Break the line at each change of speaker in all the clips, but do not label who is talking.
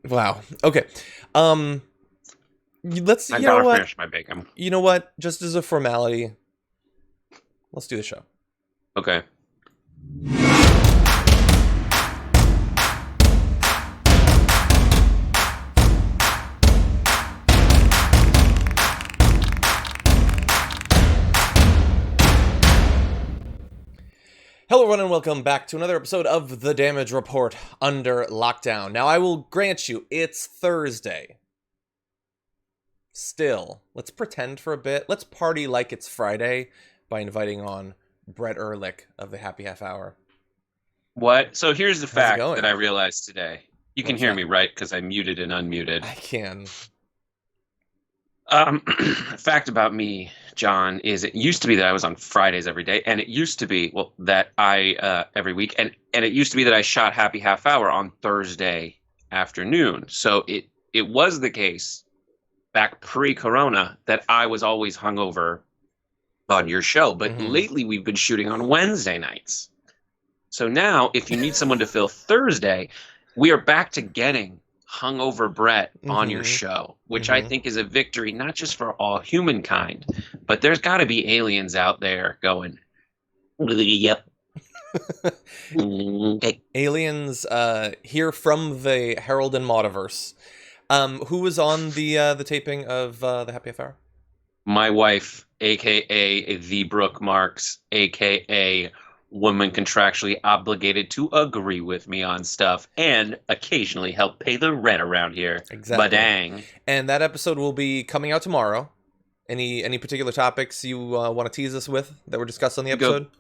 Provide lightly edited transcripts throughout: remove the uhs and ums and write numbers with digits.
Wow. Okay. Um, let's.
I
You know
gotta
what?
finish my bacon.
You know what? Just as a formality, let's do the show.
Okay.
Hello, everyone, and welcome back to another episode of the Damage Report under lockdown. Now, I will grant you, it's Thursday. Still, let's pretend for a bit. Let's party like it's Friday by inviting on Brett Erlich of the Happy Half Hour.
What? So here's the
How's it
fact that
going?
I realized today. You
What
can
is
hear
that?
me, right? Because I muted and unmuted.
I can.
Fact about me, John, is it used to be that I was on Fridays every day, and it used to be, well, that I every week, and it used to be that I shot Happy Half Hour on Thursday afternoon. So it was the case back pre-corona that I was always hungover on your show, but
Mm-hmm.
lately we've been shooting on Wednesday nights. So now, if you need someone to fill Thursday, we are back to getting hungover Brett on your
Mm-hmm.
show, which I
Mm-hmm.
think is a victory not just for all humankind, but there's got to be aliens out there going, "Yep, okay."
Aliens here from the Harold and Maudiverse. Who was on the taping of the Happy Hour?
My wife, aka the Brooke Marks, aka woman contractually obligated to agree with me on stuff and occasionally help pay the rent around here.
Exactly.
Badang.
And that episode will be coming out tomorrow. Any particular topics you want to tease us with that were discussed on the
We go
episode?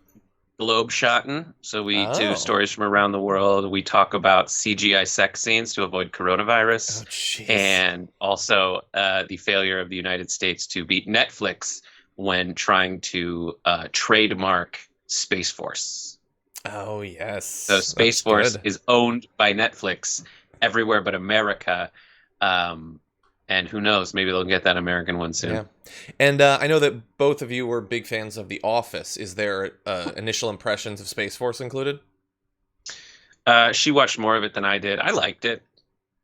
globe shotting. So we do
Oh.
stories from around the world. We talk about CGI sex scenes to avoid
Oh,
coronavirus,
jeez.
and also the failure of the United States to beat Netflix when trying to trademark Space Force.
Oh,
So
yes.
Space
That's
Force
good.
is owned by Netflix everywhere but America. Um, and who knows, maybe they'll get that American one soon.
Yeah. And I know that both of you were big fans of The Office. Is there initial impressions of Space Force included?
She watched more of it than I did. I liked it.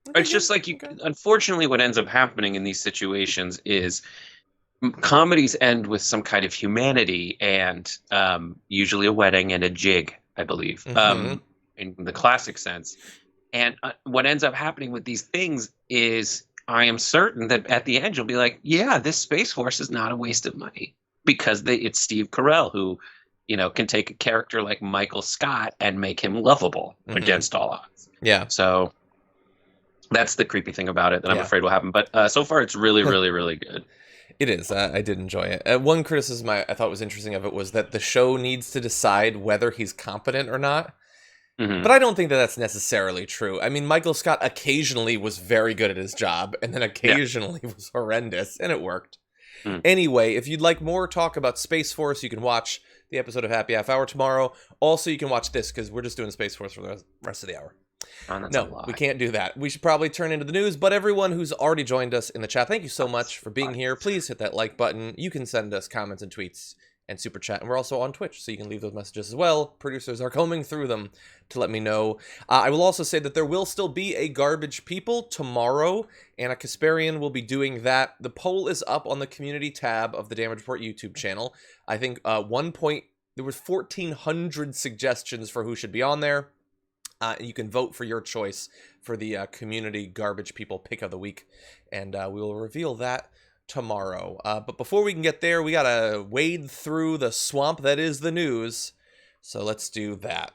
Okay,
It's
good.
just like you,
Okay.
unfortunately, what ends up happening in these situations is comedies end with some kind of humanity and usually a wedding and a jig, I believe,
Mm-hmm.
in the classic sense. And what ends up happening with these things is I am certain that at the end you'll be like, yeah, this Space Force is not a waste of money because it's Steve Carell who, can take a character like Michael Scott and make him lovable
Mm-hmm.
against all odds.
Yeah.
So that's the creepy thing about it that I'm
Yeah.
afraid will happen. But so far, it's really, really, really good.
It is. I did enjoy it. One criticism I thought was interesting of it was that the show needs to decide whether he's competent or not.
Hmm.
But I don't think that that's necessarily true. I mean, Michael Scott occasionally was very good at his job, and then
Yeah.
occasionally was horrendous, and it worked.
Mm.
Anyway, if you'd like more talk about Space Force, you can watch the episode of Happy Half Hour tomorrow. Also, you can watch this, because we're just doing Space Force for the rest of the hour.
Oh, that's a
No, we
lie.
can't do that. We should probably turn into the news, but everyone who's already joined us in the chat, thank you so much for being here. Please hit that like button. You can send us comments and tweets and super chat, and we're also on Twitch, so you can leave those messages as well. Producers are combing through them to let me know. I will also say that there will still be a Garbage People tomorrow. Anna Kasparian will be doing that. The poll is up on the community tab of the Damage Report YouTube channel. I think one point there was 1,400 suggestions for who should be on there. You can vote for your choice for the community garbage people pick of the week, and we will reveal that tomorrow. But before we can get there, we gotta wade through the swamp that is the news. So let's do that.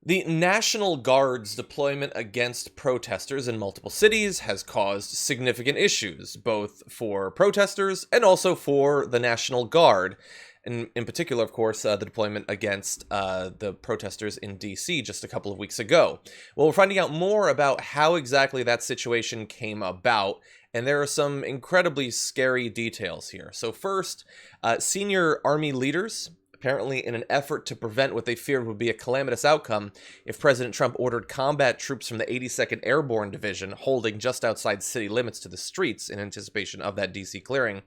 The National Guard's deployment against protesters in multiple cities has caused significant issues, both for protesters and also for the National Guard. And in particular, of course, the deployment against the protesters in D.C. just a couple of weeks ago. Well, we're finding out more about how exactly that situation came about, and there are some incredibly scary details here. So first, senior Army leaders apparently in an effort to prevent what they feared would be a calamitous outcome if President Trump ordered combat troops from the 82nd Airborne Division, holding just outside city limits, to the streets in anticipation of that DC clearing,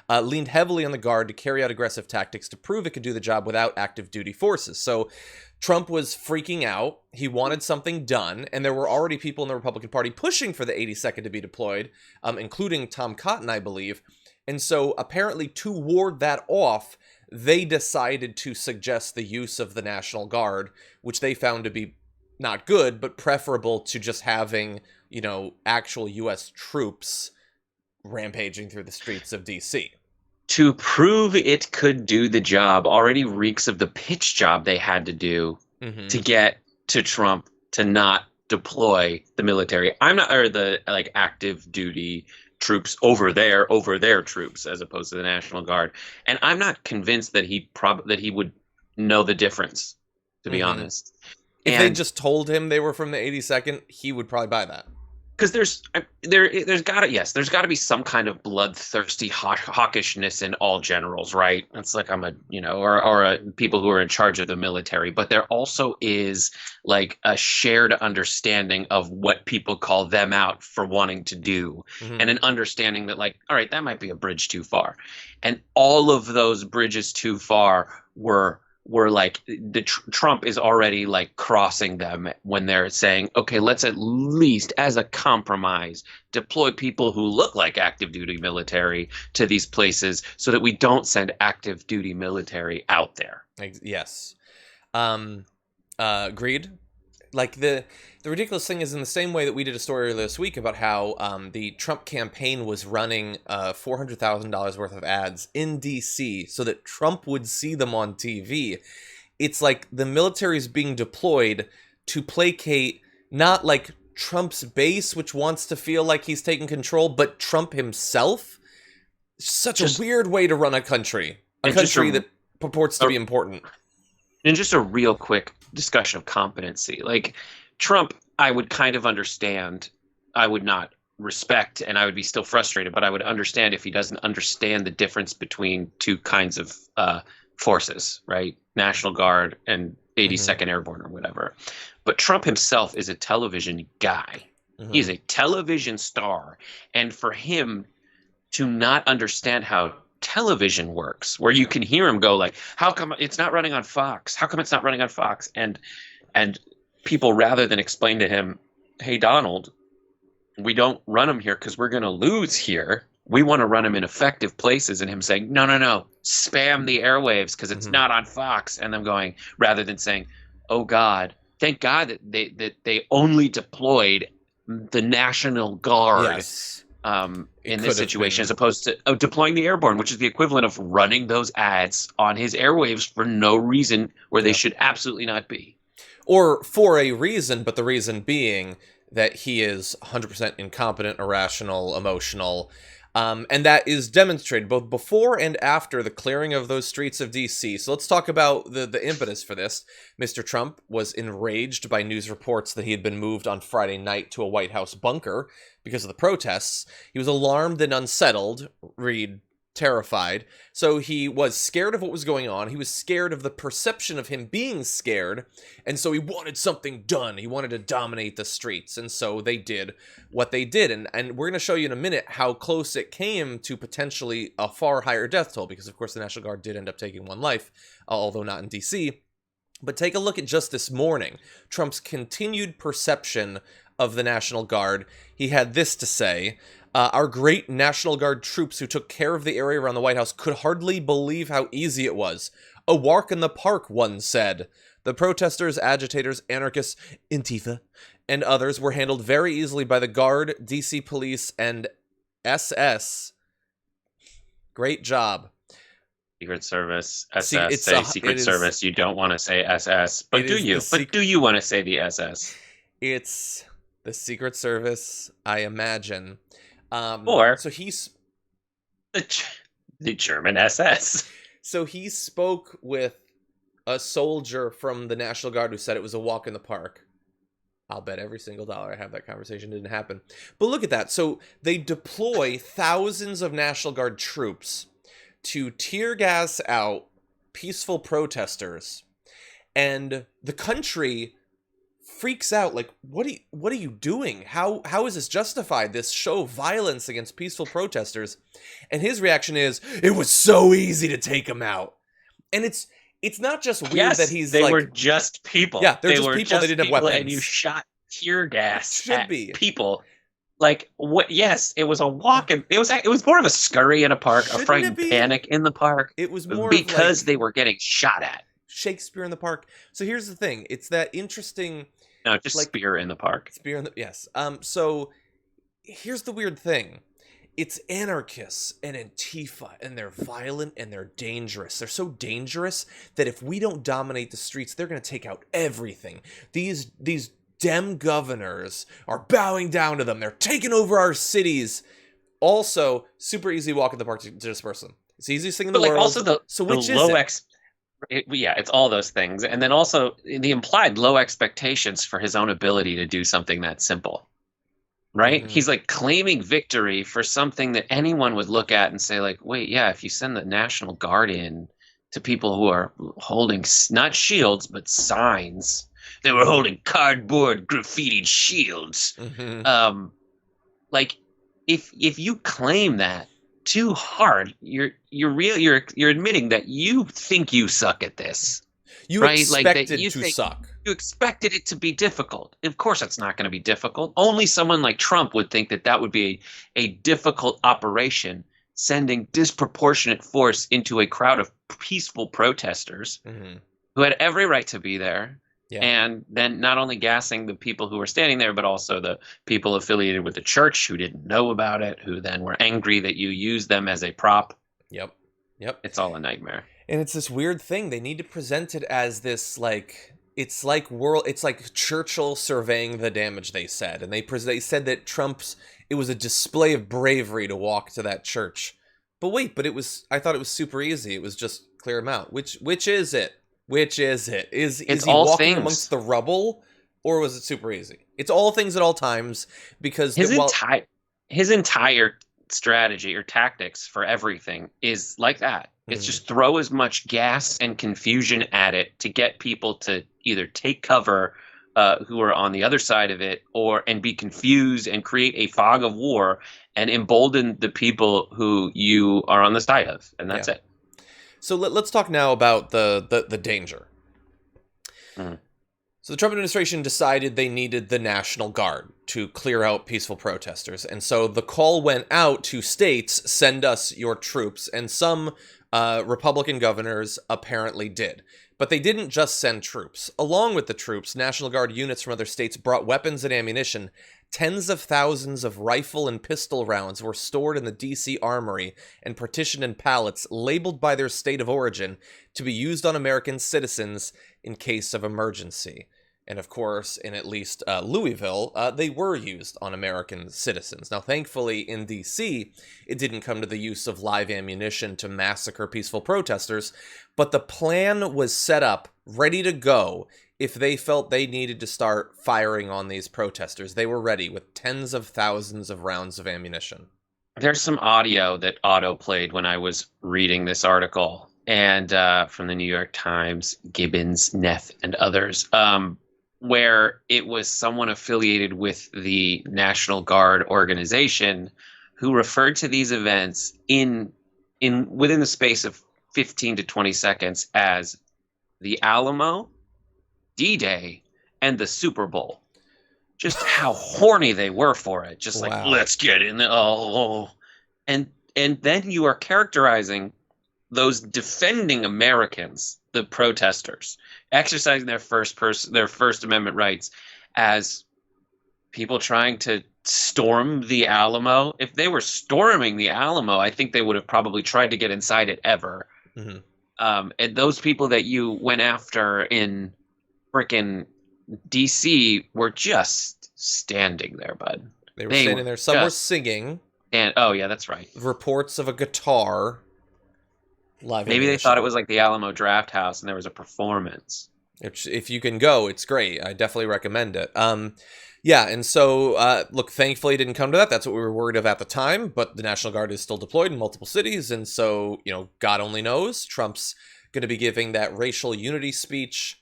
leaned heavily on the Guard to carry out aggressive tactics to prove it could do the job without active duty forces. So Trump was freaking out. He wanted something done, and there were already people in the Republican Party pushing for the 82nd to be deployed, including Tom Cotton, I believe. And so apparently to ward that off, they decided to suggest the use of the National Guard, which they found to be not good, but preferable to just having, you know, actual U.S. troops rampaging through the streets of D.C.
To prove it could do the job already reeks of the pitch job they had to do to get to Trump to not deploy the military. I'm not, or the like active duty troops over their troops as opposed to the National Guard. And I'm not convinced that he would know the difference, to be honest.
If they just told him they were from the 82nd, he would probably buy that.
Because there's got to be some kind of bloodthirsty hawkishness in all generals, right? It's like people who are in charge of the military, but there also is like a shared understanding of what people call them out for wanting to do, and an understanding that, like, all right, that might be a bridge too far, and all of those bridges too far were like Trump is already like crossing them when they're saying, okay, let's at least as a compromise deploy people who look like active duty military to these places so that we don't send active duty military out there.
Yes. Agreed. Like the ridiculous thing is, in the same way that we did a story earlier this week about how the Trump campaign was running $400,000 worth of ads in DC so that Trump would see them on TV. It's like the military is being deployed to placate not like Trump's base, which wants to feel like he's taking control, but Trump himself. Such a weird way to run a country. A country that purports to be important.
And just a real quick discussion of competency. Like Trump, I would kind of understand. I would not respect, and I would be still frustrated, but I would understand if he doesn't understand the difference between two kinds of forces, right? National Guard and 82nd Airborne or whatever. But Trump himself is a television guy. He's a television star. And for him to not understand how television works, where you can hear him go like, how come it's not running on Fox? How come it's not running on Fox? And people, rather than explain to him, hey, Donald, we don't run them here because we're going to lose here. We want to run them in effective places. And him saying, no, spam the airwaves because it's not on Fox. And them going, rather than saying, oh, God, thank God that they only deployed the National Guard.
Yes.
In this situation, as opposed to deploying the airborne, which is the equivalent of running those ads on his airwaves for no reason where they should absolutely not be.
Or for a reason, but the reason being that he is 100% incompetent, irrational, emotional. And that is demonstrated both before and after the clearing of those streets of D.C. So let's talk about the impetus for this. Mr. Trump was enraged by news reports that he had been moved on Friday night to a White House bunker because of the protests. He was alarmed and unsettled, read terrified. So he was scared of what was going on. He was scared of the perception of him being scared. And so he wanted something done. He wanted to dominate the streets. And so they did what they did. And we're going to show you in a minute how close it came to potentially a far higher death toll, because of course the National Guard did end up taking one life, although not in DC. But take a look at just this morning, Trump's continued perception of the National Guard. He had this to say: our great National Guard troops who took care of the area around the White House could hardly believe how easy it was. A walk in the park, one said. The protesters, agitators, anarchists, Antifa, and others were handled very easily by the Guard, DC Police, and SS. Great job.
Secret Service, SS, Secret Service. You don't want to say SS, but do you? But do you want to say the SS?
It's the Secret Service, I imagine.
Or
so he's
the German SS.
So he spoke with a soldier from the National Guard who said it was a walk in the park. I'll bet every single dollar I have that conversation didn't happen. But look at that. So they deploy thousands of National Guard troops to tear gas out peaceful protesters, and the country freaks out, like, what are you doing? How is this justified, this show of violence against peaceful protesters? And his reaction is, it was so easy to take them out. And it's not just weird that he's
they
like,
were just people.
Yeah, they're
they
just
were
people. They didn't have weapons.
And you shot tear gas
Should
at
be.
people. Like, what? Yes, it was a walk. It was more of a scurry in a park,
Shouldn't
a frightened panic in the park.
It was more
because
of like
they were getting shot at.
Shakespeare in the park. So here's the thing. It's that interesting...
No, just
like,
spear in the park.
Spear in the... Yes. So here's the weird thing. It's anarchists and Antifa, and they're violent and they're dangerous. They're so dangerous that if we don't dominate the streets, they're going to take out everything. These Dem governors are bowing down to them. They're taking over our cities. Also, super easy walk in the park to disperse them. It's the easiest thing in the world.
Also
which
low
is it?
It's all those things. And then also the implied low expectations for his own ability to do something that simple. Right? He's like claiming victory for something that anyone would look at and say, like, wait, yeah, if you send the National Guard in to people who are holding not shields, but signs. They were holding cardboard graffitied shields. Like, if you claim that too hard, you're admitting that you think you suck at this.
You expected to suck.
You expected it to be difficult. Of course, it's not going to be difficult. Only someone like Trump would think that would be a difficult operation, sending disproportionate force into a crowd of peaceful protesters who had every right to be there. Yeah. And then not only gassing the people who were standing there, but also the people affiliated with the church who didn't know about it, who then were angry that you used them as a prop.
Yep.
It's all a nightmare.
And it's this weird thing. They need to present it as this, like, it's like Churchill surveying the damage, they said. And they said that it was a display of bravery to walk to that church. But wait, I thought it was super easy. It was just clear them out. Which is it? Which is it? Is he walking amongst the rubble, or was it super easy? It's all things at all times, because
his entire strategy or tactics for everything is like that. It's just throw as much gas and confusion at it to get people to either take cover who are on the other side of it, and be confused and create a fog of war and embolden the people who you are on the side of, and that's it.
So let's talk now about the danger. So the Trump administration decided they needed the National Guard to clear out peaceful protesters. And so the call went out to states, send us your troops. And some Republican governors apparently did. But they didn't just send troops. Along with the troops, National Guard units from other states brought weapons and ammunition. Tens of thousands of rifle and pistol rounds were stored in the D.C. Armory and partitioned in pallets labeled by their state of origin to be used on American citizens in case of emergency. And of course, in at least Louisville, they were used on American citizens. Now, thankfully, in D.C., it didn't come to the use of live ammunition to massacre peaceful protesters, but the plan was set up, ready to go, if they felt they needed to start firing on these protesters. They were ready with tens of thousands of rounds of ammunition.
There's some audio that Otto played when I was reading this article, and from the New York Times, Gibbons, Neff, and others, where it was someone affiliated with the National Guard organization who referred to these events within the space of 15 to 20 seconds as the Alamo, D-Day, and the Super Bowl. Just how horny they were for it. Just like, let's get in there. Oh. And then you are characterizing those defending Americans, the protesters, exercising their First Amendment rights, as people trying to storm the Alamo. If they were storming the Alamo, I think they would have probably tried to get inside it ever. And those people that you went after in frickin' DC were just standing there, bud.
They were standing there. Some were singing.
And oh yeah, that's right.
Reports of a guitar. Live
Maybe they thought it was like the Alamo Draft House and there was a performance.
If you can go, it's great. I definitely recommend it. Yeah, and so, look, thankfully it didn't come to that. That's what we were worried of at the time, but the National Guard is still deployed in multiple cities, and so, God only knows. Trump's going to be giving that racial unity speech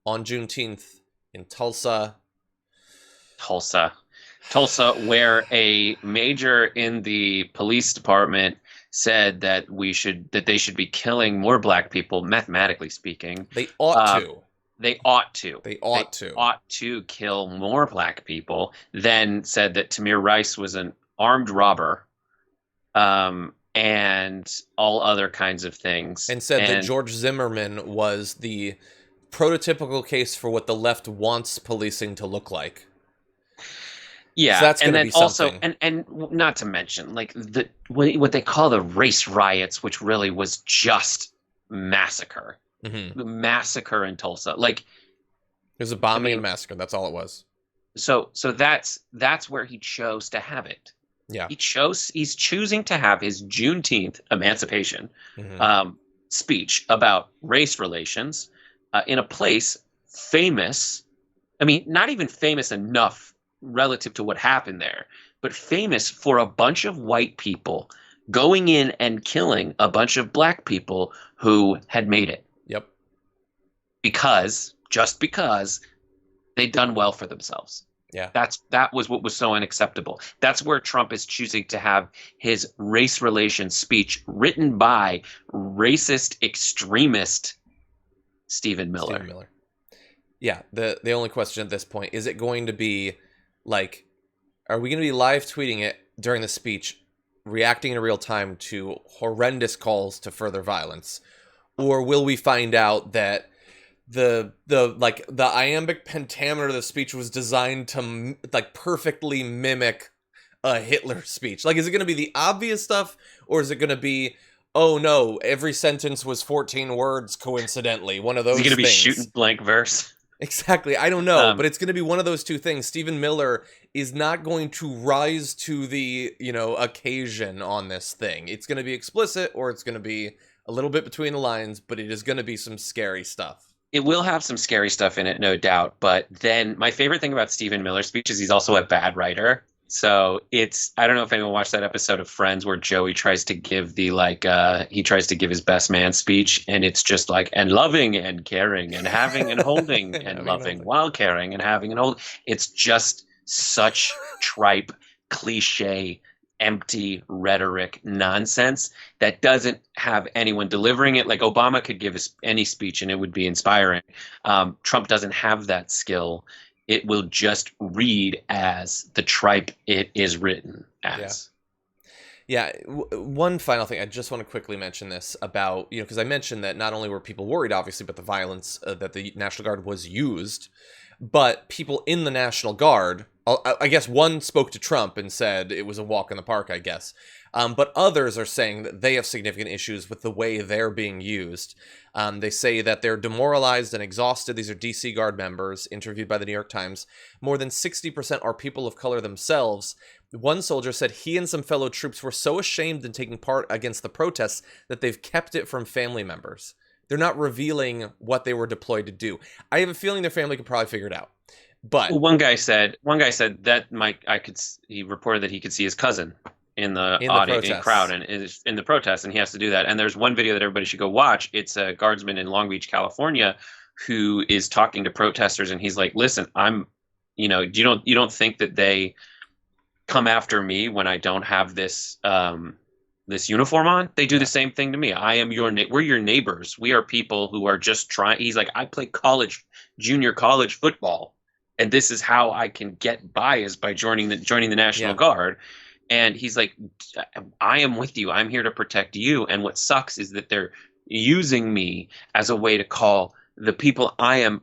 on Juneteenth in Tulsa.
Tulsa, where a major in the police department said that they should be killing more black people, mathematically speaking.
They ought to.
They ought to.
They ought to.
Ought to kill more black people. Then said that Tamir Rice was an armed robber, and all other kinds of things.
And said that George Zimmerman was the prototypical case for what the left wants policing to look like.
Yeah,
so that's
and
going to
then
be something.
also, and not to mention, like what they call the race riots, which really was just massacre.
Mm-hmm.
The massacre in Tulsa, like
it was a bombing and massacre. That's all it was.
So that's where he chose to have it.
Yeah,
he's choosing to have his Juneteenth emancipation speech about race relations in a place famous. I mean, not even famous enough relative to what happened there, but famous for a bunch of white people going in and killing a bunch of black people who had made it.
Yep.
Just because they'd done well for themselves.
Yeah.
That was what was so unacceptable. That's where Trump is choosing to have his race relations speech written by racist extremist Stephen Miller.
Yeah, the only question at this point, is it going to be like, are we going to be live tweeting it during the speech, reacting in real time to horrendous calls to further violence? Or will we find out that the iambic pentameter of the speech was designed to like perfectly mimic a Hitler speech? Like, is it going to be the obvious stuff, or is it going to be, oh no, every sentence was 14 words coincidentally? One of those things.
Is he going to be shooting blank verse?
Exactly. I don't know, but it's going to be one of those two things. Stephen Miller is not going to rise to the, occasion on this thing. It's going to be explicit, or it's going to be a little bit between the lines, but it is going to be some scary stuff.
It will have some scary stuff in it, no doubt. But then my favorite thing about Stephen Miller's speech is he's also a bad writer. So I don't know if anyone watched that episode of Friends where Joey tries to give his best man speech, and it's just like, and loving and caring and having and holding and loving while caring and having and holding. It's just such tripe, cliche, empty rhetoric nonsense that doesn't have anyone delivering it. Like Obama could give any speech and it would be inspiring. Trump doesn't have that skill. It will just read as the tripe it is written as.
Yeah. One final thing. I just want to quickly mention this about, because I mentioned that not only were people worried, obviously, about the violence that the National Guard was used, but people in the National Guard, I guess one spoke to Trump and said it was a walk in the park, I guess. But others are saying that they have significant issues with the way they're being used. They say that they're demoralized and exhausted. These are DC Guard members interviewed by the New York Times. More than 60% are people of color themselves. One soldier said he and some fellow troops were so ashamed in taking part against the protests that they've kept it from family members. They're not revealing what they were deployed to do. I have a feeling their family could probably figure it out. But
one guy said that he reported that he could see his cousin in the crowd and in the protest, and he has to do that. And there's one video that everybody should go watch. It's a guardsman in Long Beach, California, who is talking to protesters, and he's like, "Listen, you don't think that they come after me when I don't have this this uniform on? They do the same thing to me. We're your neighbors. We are people who are just trying." He's like, "I play junior college football, and this is how I can get by, is by joining the National Guard." And he's like, "I am with you. I'm here to protect you. And what sucks is that they're using me as a way to call the people I am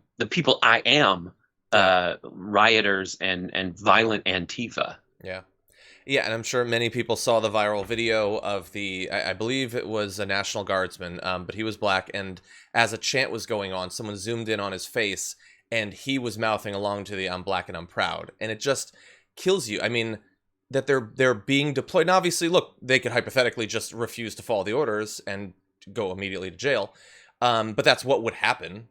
rioters and violent Antifa."
Yeah. Yeah, and I'm sure many people saw the viral video of I believe it was a National Guardsman, but he was black, and as a chant was going on, someone zoomed in on his face, and he was mouthing along to the "I'm black and I'm proud." And it just kills you. I mean, that they're being deployed. And obviously, look, they could hypothetically just refuse to follow the orders and go immediately to jail. But that's what would happen.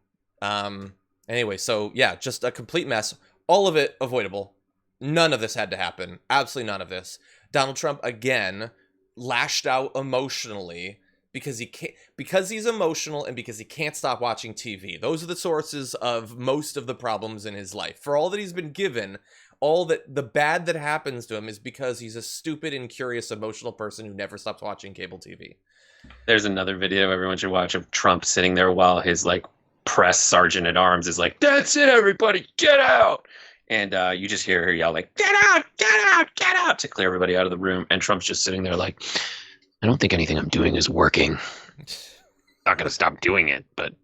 Anyway, so yeah, just a complete mess. All of it avoidable. None of this had to happen. Absolutely none of this. Donald Trump, again, lashed out emotionally because he's emotional and because he can't stop watching TV. Those are the sources of most of the problems in his life. For all that he's been given, all that the bad that happens to him is because he's a stupid, incurious, emotional person who never stops watching cable TV.
There's another video everyone should watch of Trump sitting there while his like press sergeant at arms is like, "That's it, everybody, get out!" And you just hear her yell like, "Get out, get out, get out!" to clear everybody out of the room. And Trump's just sitting there like, "I don't think anything I'm doing is working. Not gonna stop doing it, but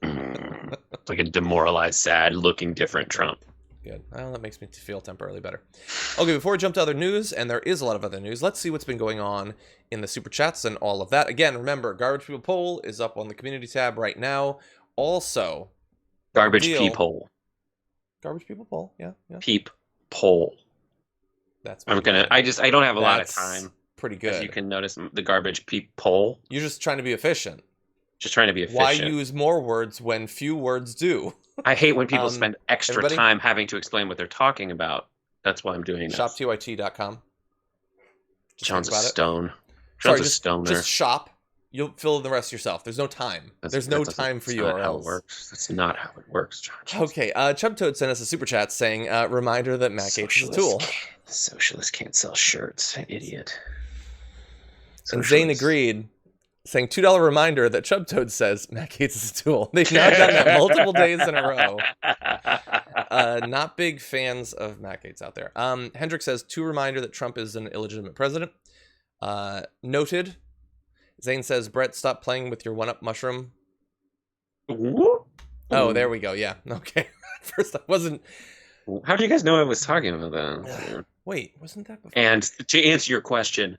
it's like a demoralized, sad, looking different Trump."
Good. Well, that makes me feel temporarily better. Okay, before we jump to other news, and there is a lot of other news, let's see what's been going on in the super chats and all of that. Again, remember, Garbage People Poll is up on the community tab right now. Also,
Garbage People.
Garbage People Poll, yeah.
Peep Poll.
That's.
I don't have a lot of time.
Pretty good.
As you can notice, the Garbage Peep Poll.
You're just trying to be efficient.
Just trying to be efficient.
Why use more words when few words do?
I hate when people spend extra time having to explain what they're talking about. That's why I'm doing this.
ShopTYT.com.
John's a stone. John's a stoner.
Just shop. You'll fill in the rest yourself. There's no time. There's no time for URLs.
That's not how it works, John.
Okay, Chub Toad sent us a super chat saying, reminder that Matt Gates is a tool.
Socialists can't sell shirts. Idiot.
And Zane agreed, saying $2 reminder that Chub Toad says Matt Gates is a tool. They've now done that multiple days in a row. Not big fans of Matt Gates out there. Hendrik says, 2 reminder that Trump is an illegitimate president. Noted. Zane says, Brett, stop playing with your one-up mushroom.
Ooh.
Oh, there we go. Yeah. Okay. First, I wasn't.
How do you guys know I was talking about that?
Wait, wasn't that before?
And to answer your question,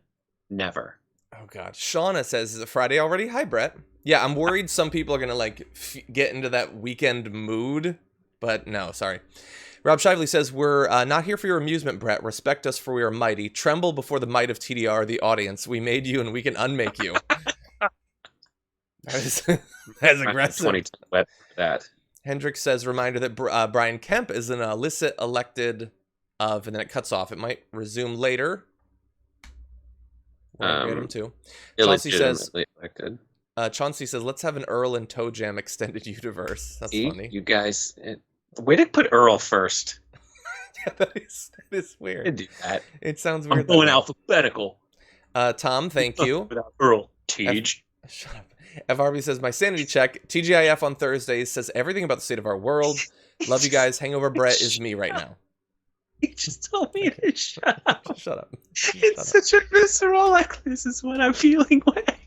never.
Oh, God. Shauna says, is it Friday already? Hi, Brett. Yeah, I'm worried some people are going to, get into that weekend mood. But no, sorry. Rob Shively says, we're not here for your amusement, Brett. Respect us, for we are mighty. Tremble before the might of TDR, the audience. We made you and we can unmake you. That's aggressive.
22 web for that.
Hendrik says, reminder that Brian Kemp is an illicit elected of, and then it cuts off. It might resume later. Him too. Chauncey says,
elected.
Chauncey says, let's have an Earl and Toe Jam extended universe. That's funny.
You guys, way to put Earl first.
Yeah, that is weird.
I do that.
It sounds weird.
I'm going alphabetical.
Tom, thank you.
Earl. Tej.
Shut up. FRB says, my sanity check. TGIF on Thursdays says everything about the state of our world. Love you guys. Hangover Brett is me right now.
You just told me to shut up.
Shut up.
It's such a visceral, like, this is what I'm feeling like.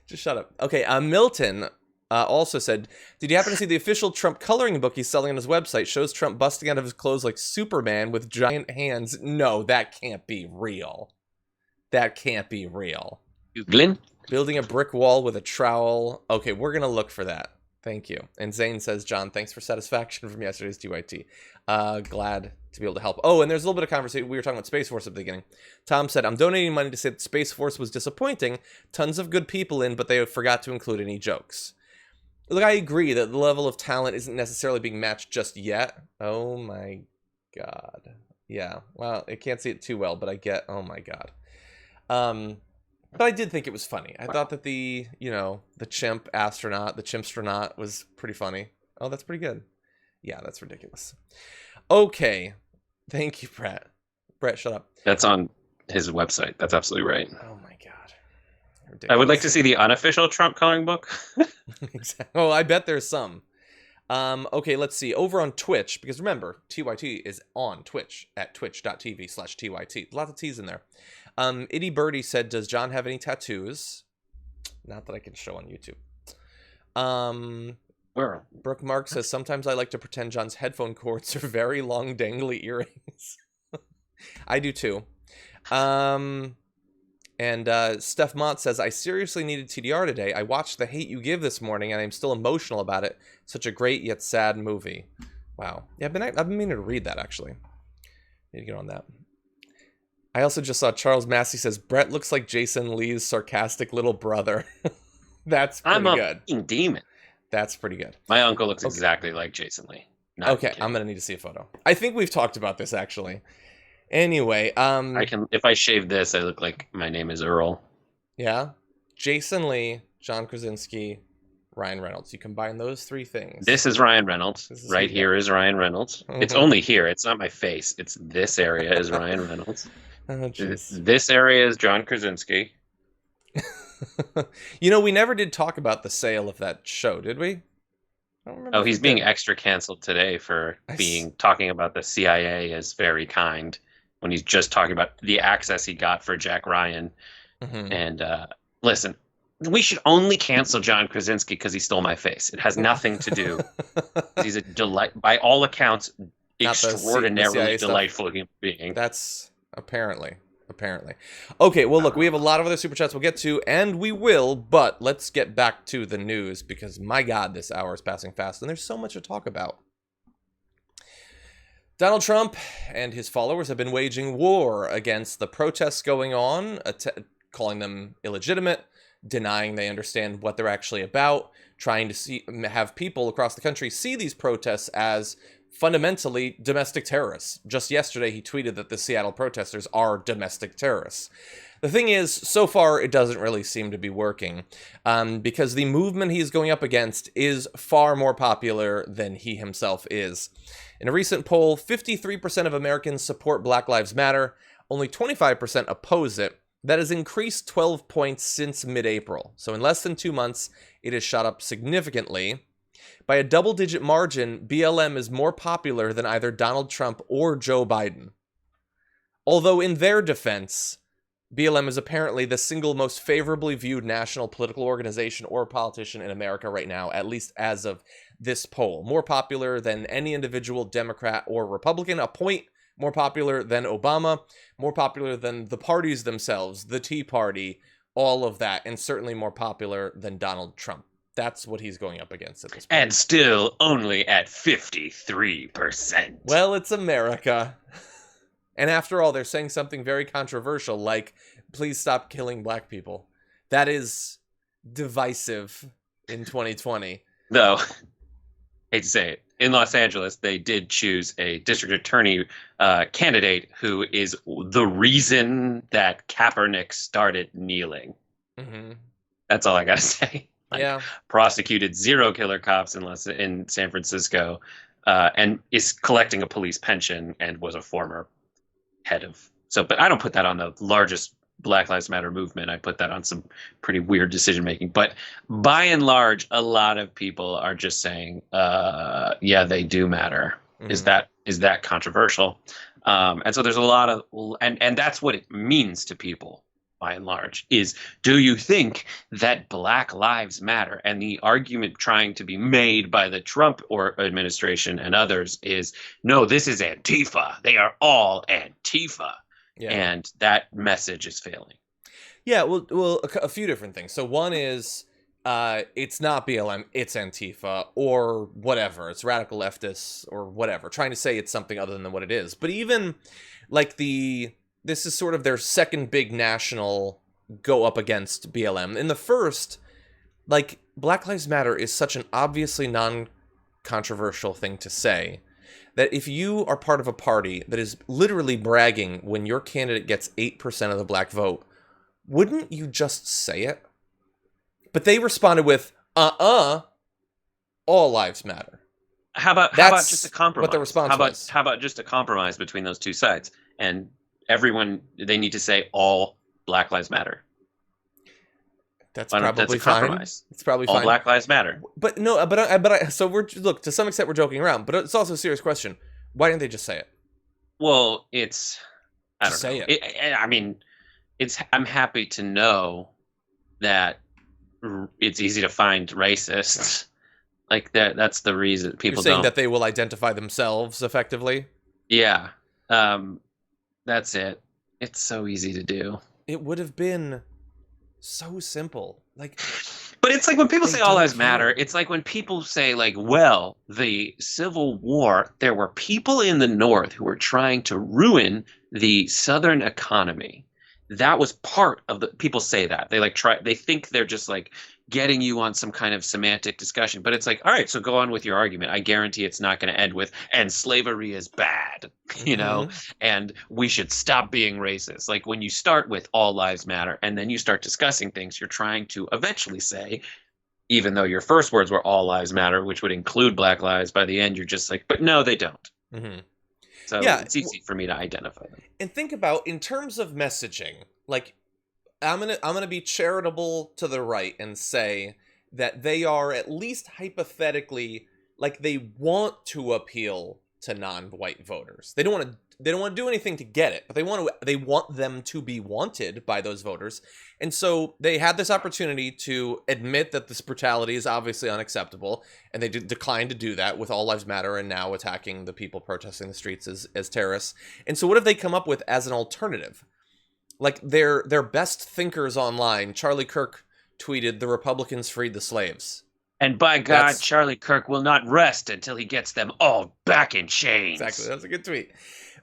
Just shut up. Okay, Milton also said, did you happen to see the official Trump coloring book he's selling on his website? Shows Trump busting out of his clothes like Superman with giant hands. No, that can't be real. That can't be real.
Glenn?
Building a brick wall with a trowel. Okay, we're going to look for that. Thank you. And Zane says, John, thanks for satisfaction from yesterday's TYT. Glad to be able to help. Oh, and there's a little bit of conversation. We were talking about Space Force at the beginning. Tom said, I'm donating money to say that Space Force was disappointing. Tons of good people in, but they forgot to include any jokes. Look, I agree that the level of talent isn't necessarily being matched just yet. Oh my God. Yeah, well, I can't see it too well, but I get, oh my God. But I did think it was funny. I thought that the chimpstronaut was pretty funny. Oh, that's pretty good. Yeah, that's ridiculous. Okay. Thank you, Brett. Brett, shut up.
That's on his website. That's absolutely right.
Oh my God. Ridiculous.
I would like to see the unofficial Trump coloring book.
Exactly. Oh, I bet there's some. Okay, let's see. Over on Twitch, because remember, TYT is on Twitch at twitch.tv/TYT. Lots of T's in there. Itty Birdie said, does John have any tattoos? Not that I can show on YouTube.
Where?
Brooke Mark says, sometimes I like to pretend John's headphone cords are very long, dangly earrings. I do too. And Steph Mott says, I seriously needed TDR today. I watched The Hate You Give this morning, and I'm still emotional about it. Such a great yet sad movie. Wow. Yeah, I've been meaning to read that, actually. Need to get on that. I also just saw Charles Massey says, Brett looks like Jason Lee's sarcastic little brother. That's pretty good.
I'm a demon.
That's pretty good.
My uncle looks exactly like Jason Lee.
Okay, I'm going to need to see a photo. I think we've talked about this, actually. Anyway,
I can, if I shave this, I look like my name is Earl.
Yeah? Jason Lee, John Krasinski, Ryan Reynolds. You combine those three things.
This is Ryan Reynolds.
This is
Right here is Ryan Reynolds. It's only here. It's not my face. It's this area is Ryan Reynolds.
Oh,
this area is John Krasinski.
You know, we never did talk about the sale of that show, did we? I don't remember.
Oh, he's being extra canceled today for talking about the CIA as very kind when he's just talking about the access he got for Jack Ryan. Mm-hmm. And listen, we should only cancel John Krasinski because he stole my face. It has nothing to do. He's a delight, by all accounts, extraordinarily delightful human being.
That's apparently. Okay, well, look, we have a lot of other super chats we'll get to, and we will, but let's get back to the news, because, my God, this hour is passing fast, and there's so much to talk about. Donald Trump and his followers have been waging war against the protests going on, calling them illegitimate, denying they understand what they're actually about, trying to have people across the country see these protests as fundamentally domestic terrorists. Just yesterday, he tweeted that the Seattle protesters are domestic terrorists. The thing is, so far, it doesn't really seem to be working, because the movement he's going up against is far more popular than he himself is. In a recent poll, 53% of Americans support Black Lives Matter, only 25% oppose it. That has increased 12 points since mid-April. So in less than 2 months, it has shot up significantly. By a double-digit margin, BLM is more popular than either Donald Trump or Joe Biden. Although in their defense, BLM is apparently the single most favorably viewed national political organization or politician in America right now, at least as of this poll. More popular than any individual Democrat or Republican, a point more popular than Obama, more popular than the parties themselves, the Tea Party, all of that, and certainly more popular than Donald Trump. That's what he's going up against at this point.
And still only at 53%.
Well, it's America. And after all, they're saying something very controversial, like, please stop killing black people. That is divisive in 2020.
Though, hate to say it, in Los Angeles, they did choose a district attorney candidate who is the reason that Kaepernick started kneeling. Mm-hmm. That's all I gotta say.
Yeah.
Prosecuted 0 killer cops in San Francisco, and is collecting a police pension, and was a former head of. So, but I don't put that on the largest Black Lives Matter movement. I put that on some pretty weird decision making. But by and large, a lot of people are just saying, yeah, they do matter. Mm-hmm. Is that controversial? And so there's a lot of, and that's what it means to people. By and large, is, do you think that Black Lives Matter? And the argument trying to be made by the Trump administration and others is, no, this is Antifa. They are all Antifa. Yeah. And that message is failing.
Yeah, well, a few different things. So one is, it's not BLM, it's Antifa, or whatever. It's radical leftists, or whatever. Trying to say it's something other than what it is. But even, like, this is sort of their second big national go up against BLM. In the first, like, Black Lives Matter is such an obviously non-controversial thing to say that if you are part of a party that is literally bragging when your candidate gets 8% of the black vote, wouldn't you just say it? But they responded with, all lives matter.
How about just a compromise?
What the response was.
How about just a compromise between those two sides? And everyone, they need to say all Black Lives Matter.
That's probably fine. It's probably
all
fine.
Black Lives Matter.
But no, so look, to some extent we're joking around, but it's also a serious question. Why didn't they just say it?
Well, it's, I don't know.
Say
it. I'm happy to know that it's easy to find racists. Like that's the reason people
You're saying that they will identify themselves effectively?
Yeah. That's it. It's so easy to do.
It would have been so simple. Like,
but it's like when people say all lives matter, it's like when people say, like, well, the Civil War, there were people in the North who were trying to ruin the Southern economy. That was part of the, people say that. They think they're just like getting you on some kind of semantic discussion. But it's like, all right, so go on with your argument. I guarantee it's not going to end with, and slavery is bad, and we should stop being racist. Like when you start with all lives matter and then you start discussing things, you're trying to eventually say, even though your first words were all lives matter, which would include black lives, by the end, you're just like, but no, they don't. So
Yeah,
it's easy for me to identify them.
and think about in terms of messaging, like I'm gonna be charitable to the right and say that they are at least hypothetically like they want to appeal to non-white voters. They don't want to do anything to get it, but they want them to be wanted by those voters. And so they had this opportunity to admit that this brutality is obviously unacceptable, and they declined to do that with All Lives Matter and now attacking the people protesting the streets as terrorists. And so what have they come up with as an alternative? Like their best thinkers online, Charlie Kirk tweeted, "The Republicans freed the slaves."
And by God, Charlie Kirk will not rest until he gets them all back in chains.
Exactly. That's a good tweet.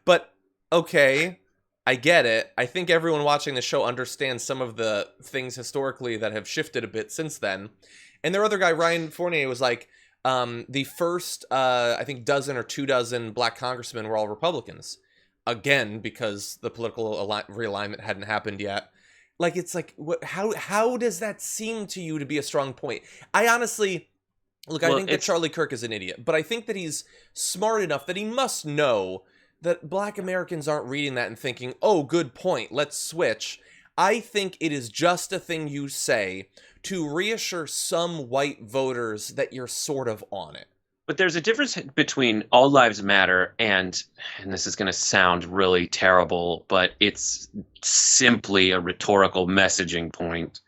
But, okay, I get it. I think everyone watching the show understands some of the things historically that have shifted a bit since then. And their other guy, Ryan Fournier, was like, the first, I think, dozen or 24 black congressmen were all Republicans. Again, because the political realignment hadn't happened yet. Like, it's like, how does that seem to you to be a strong point? I honestly, look, I think that Charlie Kirk is an idiot, but I think that he's smart enough that he must know that black Americans aren't reading that and thinking, oh, good point, let's switch. I think it is just a thing you say to reassure some white voters that you're sort of on it.
But there's a difference between All Lives Matter and this is going to sound really terrible, but it's simply a rhetorical messaging point.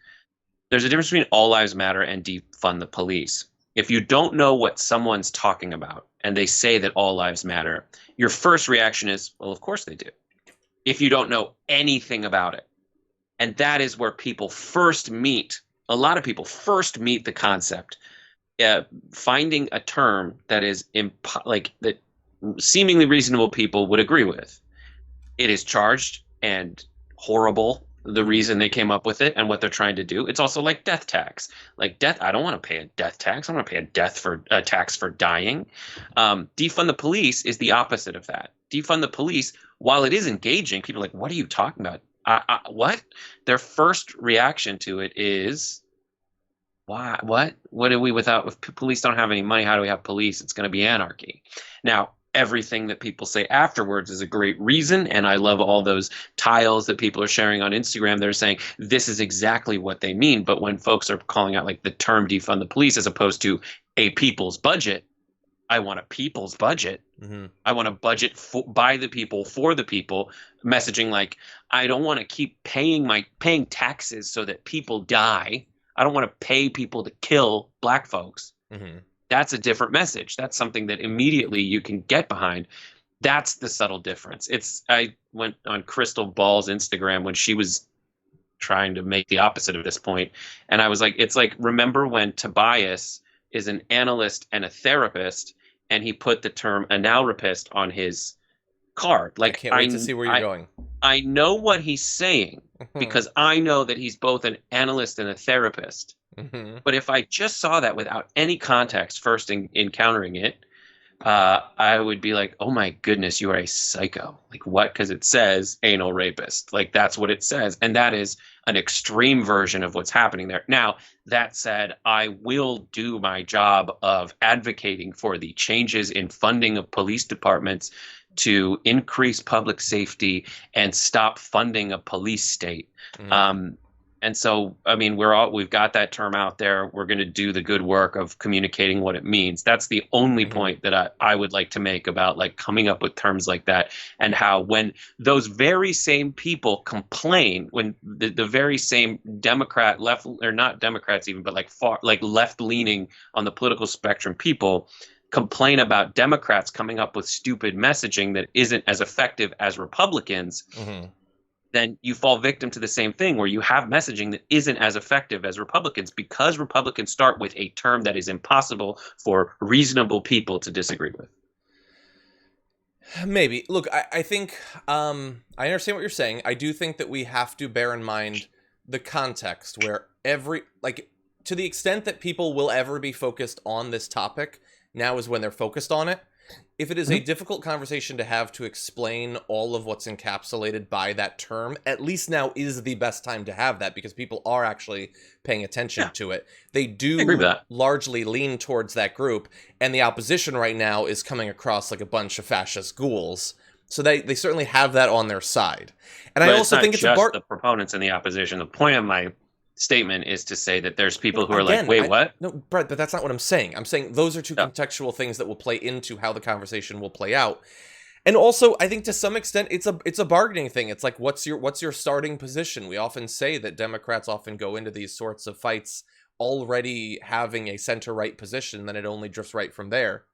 There's a difference between All Lives Matter and defund the police. If you don't know what someone's talking about and they say that all lives matter, your first reaction is, well, of course they do. If you don't know anything about it. And that is where people first meet. A lot of people first meet the concept. Finding a term that is that seemingly reasonable people would agree with. It is charged and horrible, the reason they came up with it and what they're trying to do. It's also like death tax. Like death, I don't want to pay a death tax. I want to pay a tax for dying. Defund the police is the opposite of that. Defund the police, while it is engaging, people are like, what are you talking about? What? Their first reaction to it is, why? What do we without? If police don't have any money, how do we have police? It's going to be anarchy. Now, everything that people say afterwards is a great reason, and I love all those tiles that people are sharing on Instagram. They're saying this is exactly what they mean. But when folks are calling out like the term defund the police as opposed to a people's budget, I want a people's budget. I want a budget by the people, for the people, messaging like, I don't want to keep paying taxes so that people die. I don't want to pay people to kill black folks. That's a different message. That's something that immediately you can get behind. That's the subtle difference. I went on Crystal Ball's Instagram when she was trying to make the opposite of this point. And I was like, it's like, remember when Tobias is an analyst and a therapist, and he put the term analrapist on his card. Like,
I can't wait to see where you're going.
I know what he's saying because I know that he's both an analyst and a therapist. But if I just saw that without any context first encountering it, I would be like, oh my goodness, you are a psycho. Like what? Because it says anal rapist. Like that's what it says. And that is an extreme version of what's happening there. Now, that said, I will do my job of advocating for the changes in funding of police departments to increase public safety and stop funding a police state. And so, I mean, we've got that term out there. We're going to do the good work of communicating what it means. That's the only point that I would like to make about like coming up with terms like that, and how when those very same people complain, when the very same Democrat left, or not Democrats even, but like far, like left leaning on the political spectrum people complain about Democrats coming up with stupid messaging that isn't as effective as Republicans, then you fall victim to the same thing where you have messaging that isn't as effective as Republicans, because Republicans start with a term that is impossible for reasonable people to disagree with.
Maybe. Look, I think I understand what you're saying. I do think that we have to bear in mind the context where to the extent that people will ever be focused on this topic, now is when they're focused on it. If it is a difficult conversation to have to explain all of what's encapsulated by that term, at least now is the best time to have that, because people are actually paying attention to it. They do largely lean towards that group, and the opposition right now is coming across like a bunch of fascist ghouls. So they certainly have that on their side. And
but
I also think it's
just the proponents and the opposition. The point of my statement is to say that there's people who are
again,
like, wait, what?
No, Brett, but that's not what I'm saying. I'm saying those are two contextual things that will play into how the conversation will play out. And also, I think to some extent, it's a bargaining thing. It's like, what's your starting position? We often say that Democrats often go into these sorts of fights already having a center-right position, then it only drifts right from there.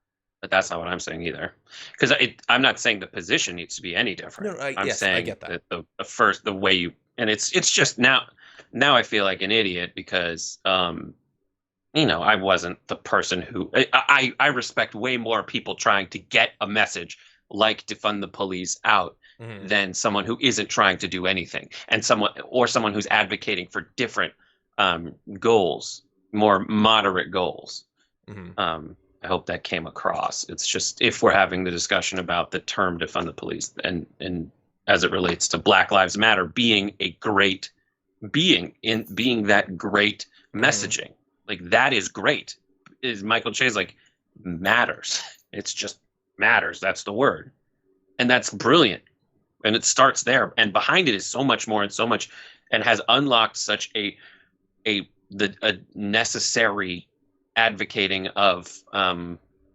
But that's not what I'm saying either. Because I'm not saying the position needs to be any different.
No,
I'm saying
I get that.
the way you, and it's just now I feel like an idiot because, I wasn't the person who, I respect way more people trying to get a message like defund the police out than someone who isn't trying to do anything, and someone who's advocating for different goals, more moderate goals. I hope that came across. It's just, if we're having the discussion about the term defund the police and as it relates to Black Lives Matter being that great messaging, like that is great. Is Michael Che's like matters. It's just matters. That's the word. And that's brilliant. And it starts there. And behind it is so much more and has unlocked such a necessary advocating of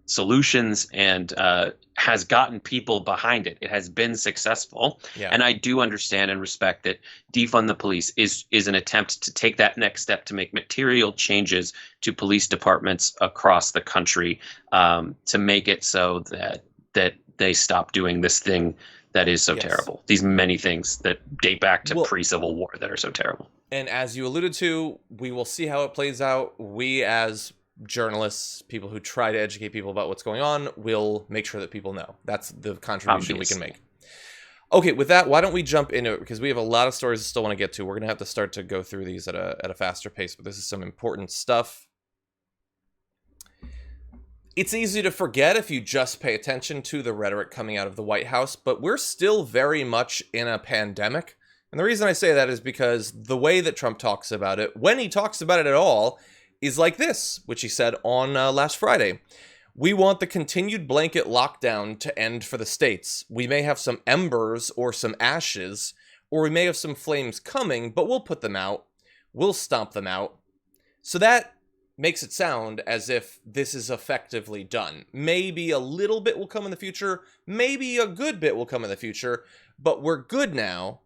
solutions and has gotten people behind it. It has been successful. Yeah. And I do understand and respect that defund the police is an attempt to take that next step to make material changes to police departments across the country, to make it so that they stop doing this thing that is so terrible. These many things that date back to pre-Civil War that are so terrible.
And as you alluded to, we will see how it plays out. We as journalists, people who try to educate people about what's going on, will make sure that people know. That's the contribution we can make. Okay, with that, why don't we jump into it? Because we have a lot of stories I still want to get to. We're going to have to start to go through these at a faster pace, but this is some important stuff. It's easy to forget if you just pay attention to the rhetoric coming out of the White House, but we're still very much in a pandemic. And the reason I say that is because the way that Trump talks about it, when he talks about it at all, is like this, which he said on last Friday. We want the continued blanket lockdown to end for the states. We may have some embers or some ashes, or we may have some flames coming, but we'll put them out. We'll stomp them out. So that makes it sound as if this is effectively done. Maybe a little bit will come in the future. Maybe a good bit will come in the future, but we're good now.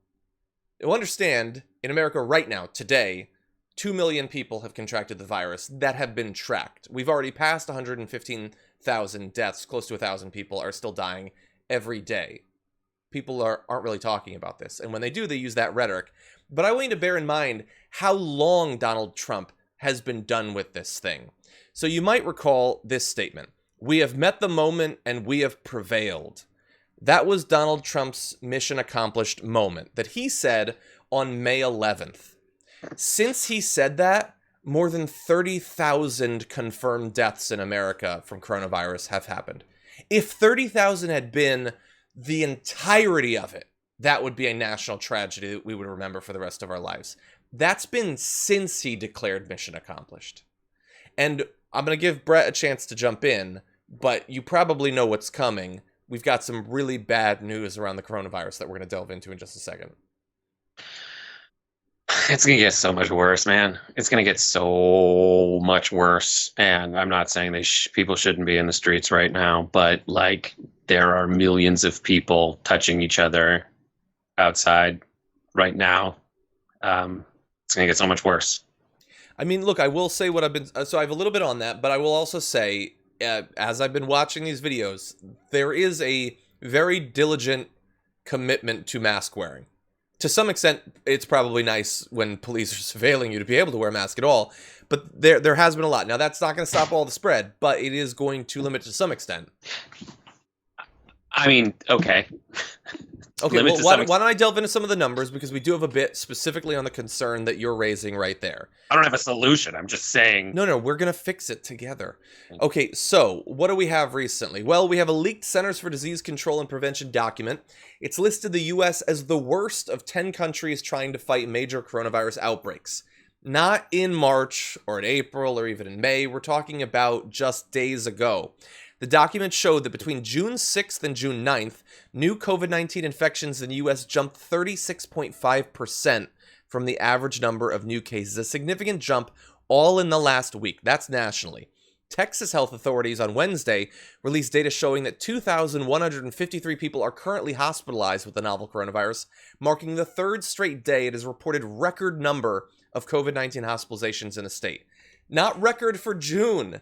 You'll understand, in America right now, today, 2 million people have contracted the virus that have been tracked. We've already passed 115,000 deaths. Close to 1,000 people are still dying every day. People aren't really talking about this. And when they do, they use that rhetoric. But I want you to bear in mind how long Donald Trump has been done with this thing. So you might recall this statement. We have met the moment and we have prevailed. That was Donald Trump's mission accomplished moment that he said on May 11th. Since he said that, more than 30,000 confirmed deaths in America from coronavirus have happened. If 30,000 had been the entirety of it, that would be a national tragedy that we would remember for the rest of our lives. That's been since he declared mission accomplished. And I'm going to give Brett a chance to jump in, but you probably know what's coming. We've got some really bad news around the coronavirus that we're going to delve into in just a second.
It's going to get so much worse, man. It's going to get so much worse. And I'm not saying people shouldn't be in the streets right now, but like there are millions of people touching each other outside right now. It's going to get so much worse.
I mean, look, I will say what I've been... So I have a little bit on that, but I will also say, as I've been watching these videos, there is a very diligent commitment to mask wearing. To some extent, it's probably nice when police are surveilling you to be able to wear a mask at all, but there has been a lot. Now, that's not going to stop all the spread, but it is going to limit to some extent.
I mean, okay.
Okay, well, why don't I delve into some of the numbers, because we do have a bit specifically on the concern that you're raising right there.
I don't have a solution. I'm just saying.
No, we're going to fix it together. Okay, so what do we have recently? Well, we have a leaked Centers for Disease Control and Prevention document. It's listed the U.S. as the worst of 10 countries trying to fight major coronavirus outbreaks. Not in March or in April or even in May. We're talking about just days ago. The document showed that between June 6th and June 9th, new COVID-19 infections in the U.S. jumped 36.5% from the average number of new cases, a significant jump all in the last week. That's nationally. Texas health authorities on Wednesday released data showing that 2,153 people are currently hospitalized with the novel coronavirus, marking the third straight day it has reported record number of COVID-19 hospitalizations in the state. Not record for June.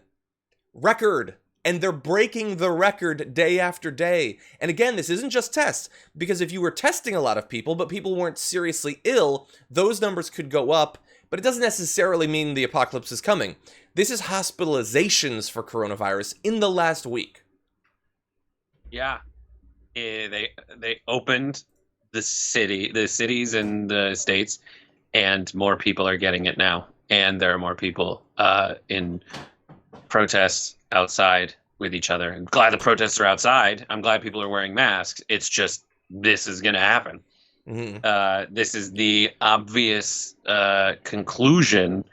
Record. And they're breaking the record day after day. And again, this isn't just tests, because if you were testing a lot of people, but people weren't seriously ill, those numbers could go up, but it doesn't necessarily mean the apocalypse is coming. This is hospitalizations for coronavirus in the last week.
Yeah. They opened the cities and the states, and more people are getting it now. And there are more people in protests outside with each other. I'm glad the protests are outside. I'm glad people are wearing masks. It's just, this is going to happen. Mm-hmm. This is the obvious conclusion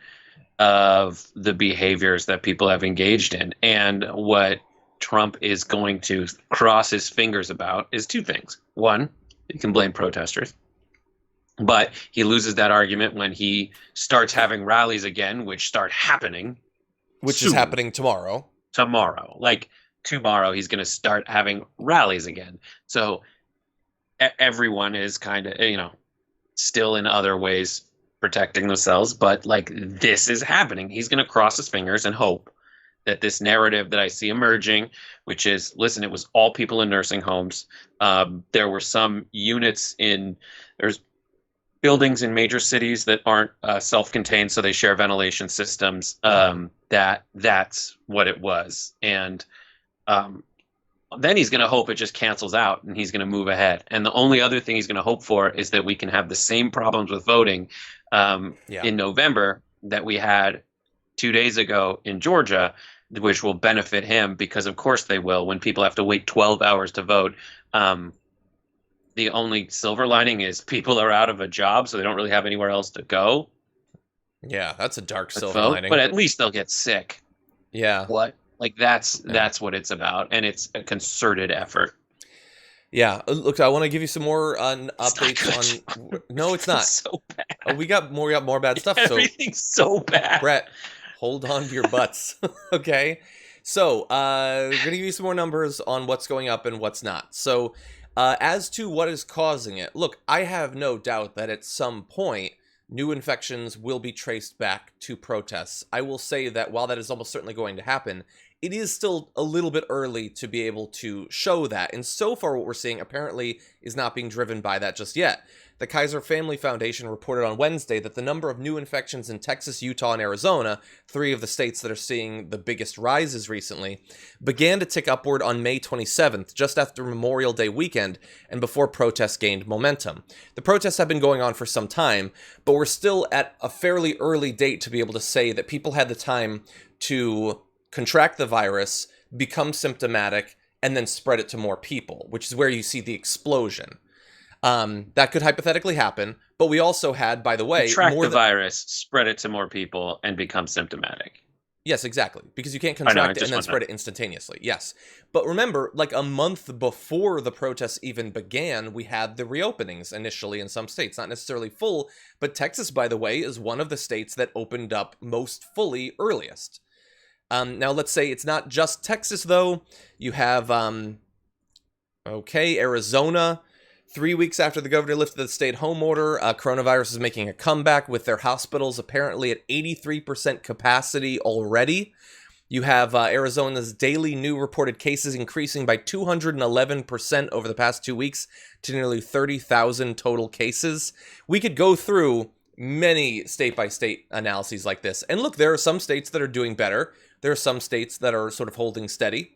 of the behaviors that people have engaged in. And what Trump is going to cross his fingers about is two things. One, he can blame protesters. But he loses that argument when he starts having rallies again, which start happening.
Which is happening tomorrow.
Like tomorrow, he's going to start having rallies again. So everyone is kind of, still in other ways protecting themselves. But like, this is happening. He's going to cross his fingers and hope that this narrative that I see emerging, which is, listen, it was all people in nursing homes. There were some units there's buildings in major cities that aren't self-contained, so they share ventilation systems. That's what it was. And then he's going to hope it just cancels out and he's going to move ahead. And the only other thing he's going to hope for is that we can have the same problems with voting in November that we had 2 days ago in Georgia, which will benefit him, because of course they will, when people have to wait 12 hours to vote. The only silver lining is people are out of a job, so they don't really have anywhere else to go.
Yeah, that's a dark silver lining.
But at least they'll get sick.
Yeah.
What? Like, that's what it's about, and it's a concerted effort.
Yeah. Look, I want to give you some more updates on. No, it's not.
It's so bad.
We got more bad stuff.
Everything's so bad.
Brett, hold on to your butts. Okay. So, we're gonna give you some more numbers on what's going up and what's not. So, as to what is causing it, look, I have no doubt that at some point, new infections will be traced back to protests. I will say that while that is almost certainly going to happen, it is still a little bit early to be able to show that. And so far, what we're seeing apparently is not being driven by that just yet. The Kaiser Family Foundation reported on Wednesday that the number of new infections in Texas, Utah, and Arizona, 3 of the states that are seeing the biggest rises recently, began to tick upward on May 27th, just after Memorial Day weekend, and before protests gained momentum. The protests have been going on for some time, but we're still at a fairly early date to be able to say that people had the time to contract the virus, become symptomatic, and then spread it to more people, which is where you see the explosion. That could hypothetically happen, but we also had, by the way,
contract the virus, spread it to more people, and become symptomatic.
Yes, exactly, because you can't contract it and then spread it instantaneously. Yes, but remember, like a month before the protests even began, we had the reopenings initially in some states, not necessarily full, but Texas, by the way, is one of the states that opened up most fully earliest. Now, let's say it's not just Texas, though. You have, Arizona. 3 weeks after the governor lifted the stay-at-home order, coronavirus is making a comeback with their hospitals apparently at 83% capacity already. You have Arizona's daily new reported cases increasing by 211% over the past 2 weeks to nearly 30,000 total cases. We could go through many state-by-state analyses like this. And look, there are some states that are doing better. There are some states that are sort of holding steady.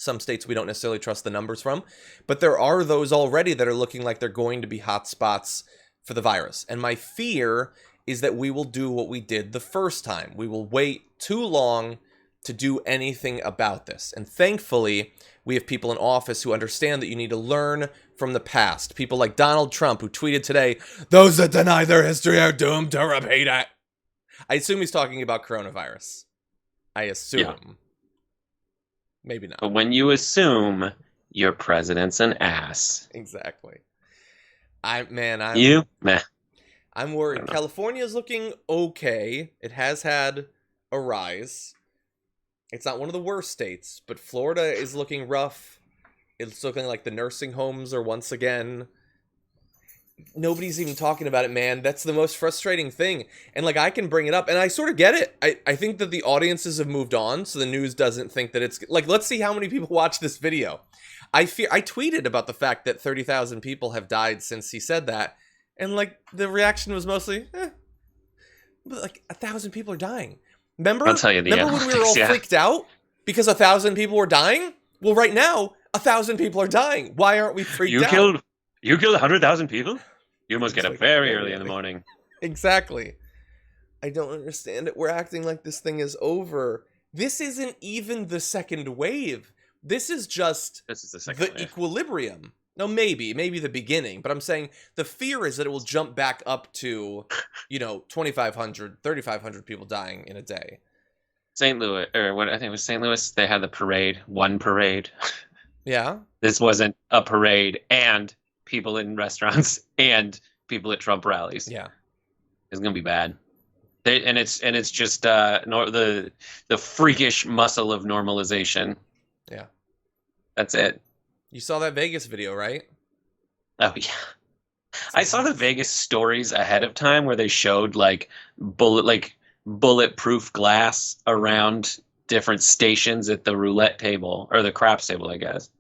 Some states we don't necessarily trust the numbers from, but there are those already that are looking like they're going to be hot spots for the virus. And my fear is that we will do what we did the first time. We will wait too long to do anything about this. And thankfully, we have people in office who understand that you need to learn from the past. People like Donald Trump, who tweeted today, "Those that deny their history are doomed to repeat it." I assume he's talking about coronavirus. I assume. Yeah. Maybe not.
But when you assume, your president's an ass.
Exactly. I'm worried. California is looking okay. It has had a rise. It's not one of the worst states, but Florida is looking rough. It's looking like the nursing homes are once again. Nobody's even talking about it, man. That's the most frustrating thing. And like, I can bring it up, and I sort of get it. I think that the audiences have moved on, so the news doesn't think that it's like, let's see how many people watch this video. I tweeted about the fact that 30,000 people have died since he said that, and like the reaction was mostly, but like 1,000 people are dying. Remember?
I'll tell you
when we were all freaked out because 1,000 people were dying? Well, right now 1,000 people are dying. Why aren't we freaked out?
You killed 100,000 people? You must get up very early in the morning.
Exactly. I don't understand it. We're acting like this thing is over. This isn't even the second wave. This is just the equilibrium. No, maybe the beginning, but I'm saying the fear is that it will jump back up to, 2,500, 3,500 people dying in a day.
St. Louis, or what I think it was St. Louis, they had the parade, one parade.
Yeah.
This wasn't a parade and people in restaurants and people at Trump rallies.
Yeah.
It's going to be bad. It's just the freakish muscle of normalization.
Yeah.
That's it.
You saw that Vegas video, right?
Oh, yeah. I saw the Vegas stories ahead of time where they showed like bulletproof glass around different stations at the roulette table or the craps table, I guess.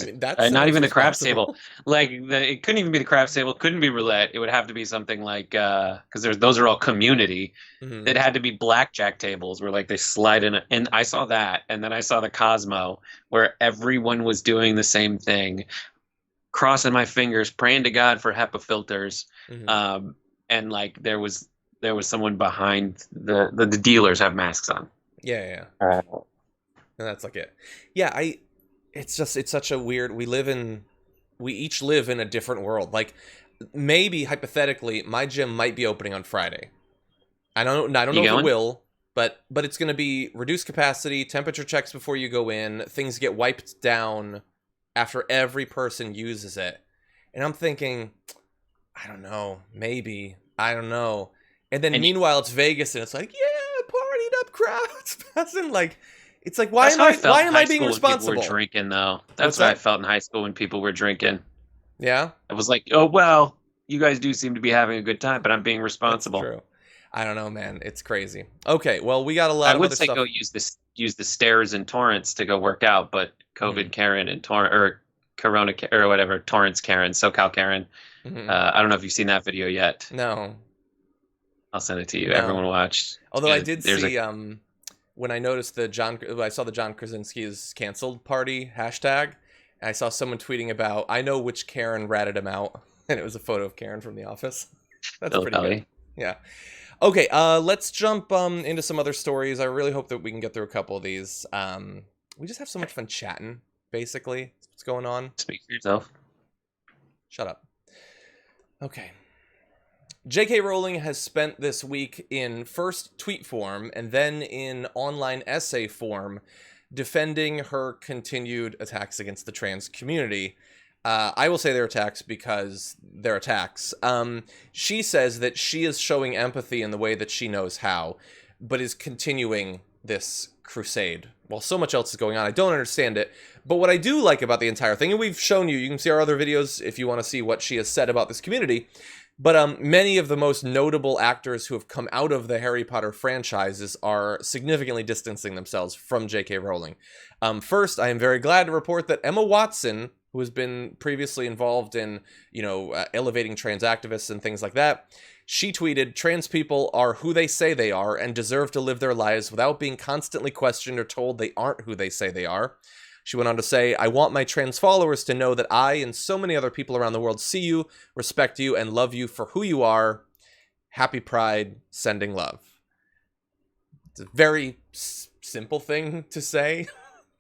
I mean, that's
not even the craps table. Like it couldn't even be the craps table. Couldn't be roulette. It would have to be something like because those are all community. Mm-hmm. It had to be blackjack tables where like they slide in. And I saw that, and then I saw the Cosmo where everyone was doing the same thing, crossing my fingers, praying to God for HEPA filters. Mm-hmm. And like there was someone behind the dealers have masks on.
Yeah. And that's like it. Yeah, It's such a weird, we each live in a different world. Like, maybe, hypothetically, my gym might be opening on Friday. I don't know if it will, but it's going to be reduced capacity, temperature checks before you go in, things get wiped down after every person uses it. And I'm thinking, I don't know, maybe, I don't know. And then meanwhile, it's Vegas, and it's like, yeah, partied up crowds, passing, like... It's like, why am I being responsible?
People were drinking, though. That's what I felt in high school when people were drinking.
Yeah?
I was like, oh, well, you guys do seem to be having a good time, but I'm being responsible.
That's true. I don't know, man. It's crazy. Okay, well, we got a lot of other stuff.
I would say go use the stairs in Torrance to go work out, but COVID Karen and or Corona or whatever, Torrance Karen, SoCal Karen. Mm-hmm. I don't know if you've seen that video yet.
No.
I'll send it to you. No. Everyone watched.
Although I did see... when I noticed I saw the John Krasinski's canceled party hashtag, and I saw someone tweeting about, I know which Karen ratted him out, and it was a photo of Karen from The Office. That's pretty good. Yeah. Okay, let's jump into some other stories. I really hope that we can get through a couple of these. We just have so much fun chatting, basically. That's what's going on.
Speak for yourself.
Shut up. Okay. J.K. Rowling has spent this week in first tweet form and then in online essay form defending her continued attacks against the trans community. I will say they're attacks because they're attacks. She says that she is showing empathy in the way that she knows how, but is continuing this crusade while so much else is going on. I don't understand it. But what I do like about the entire thing, and we've shown you can see our other videos if you want to see what she has said about this community, but many of the most notable actors who have come out of the Harry Potter franchises are significantly distancing themselves from J.K. Rowling. First, I am very glad to report that Emma Watson, who has been previously involved in, elevating trans activists and things like that, she tweeted, "Trans people are who they say they are and deserve to live their lives without being constantly questioned or told they aren't who they say they are. She went on to say, I want my trans followers to know that I and so many other people around the world see you, respect you, and love you for who you are. Happy Pride, sending love. It's a very simple thing to say.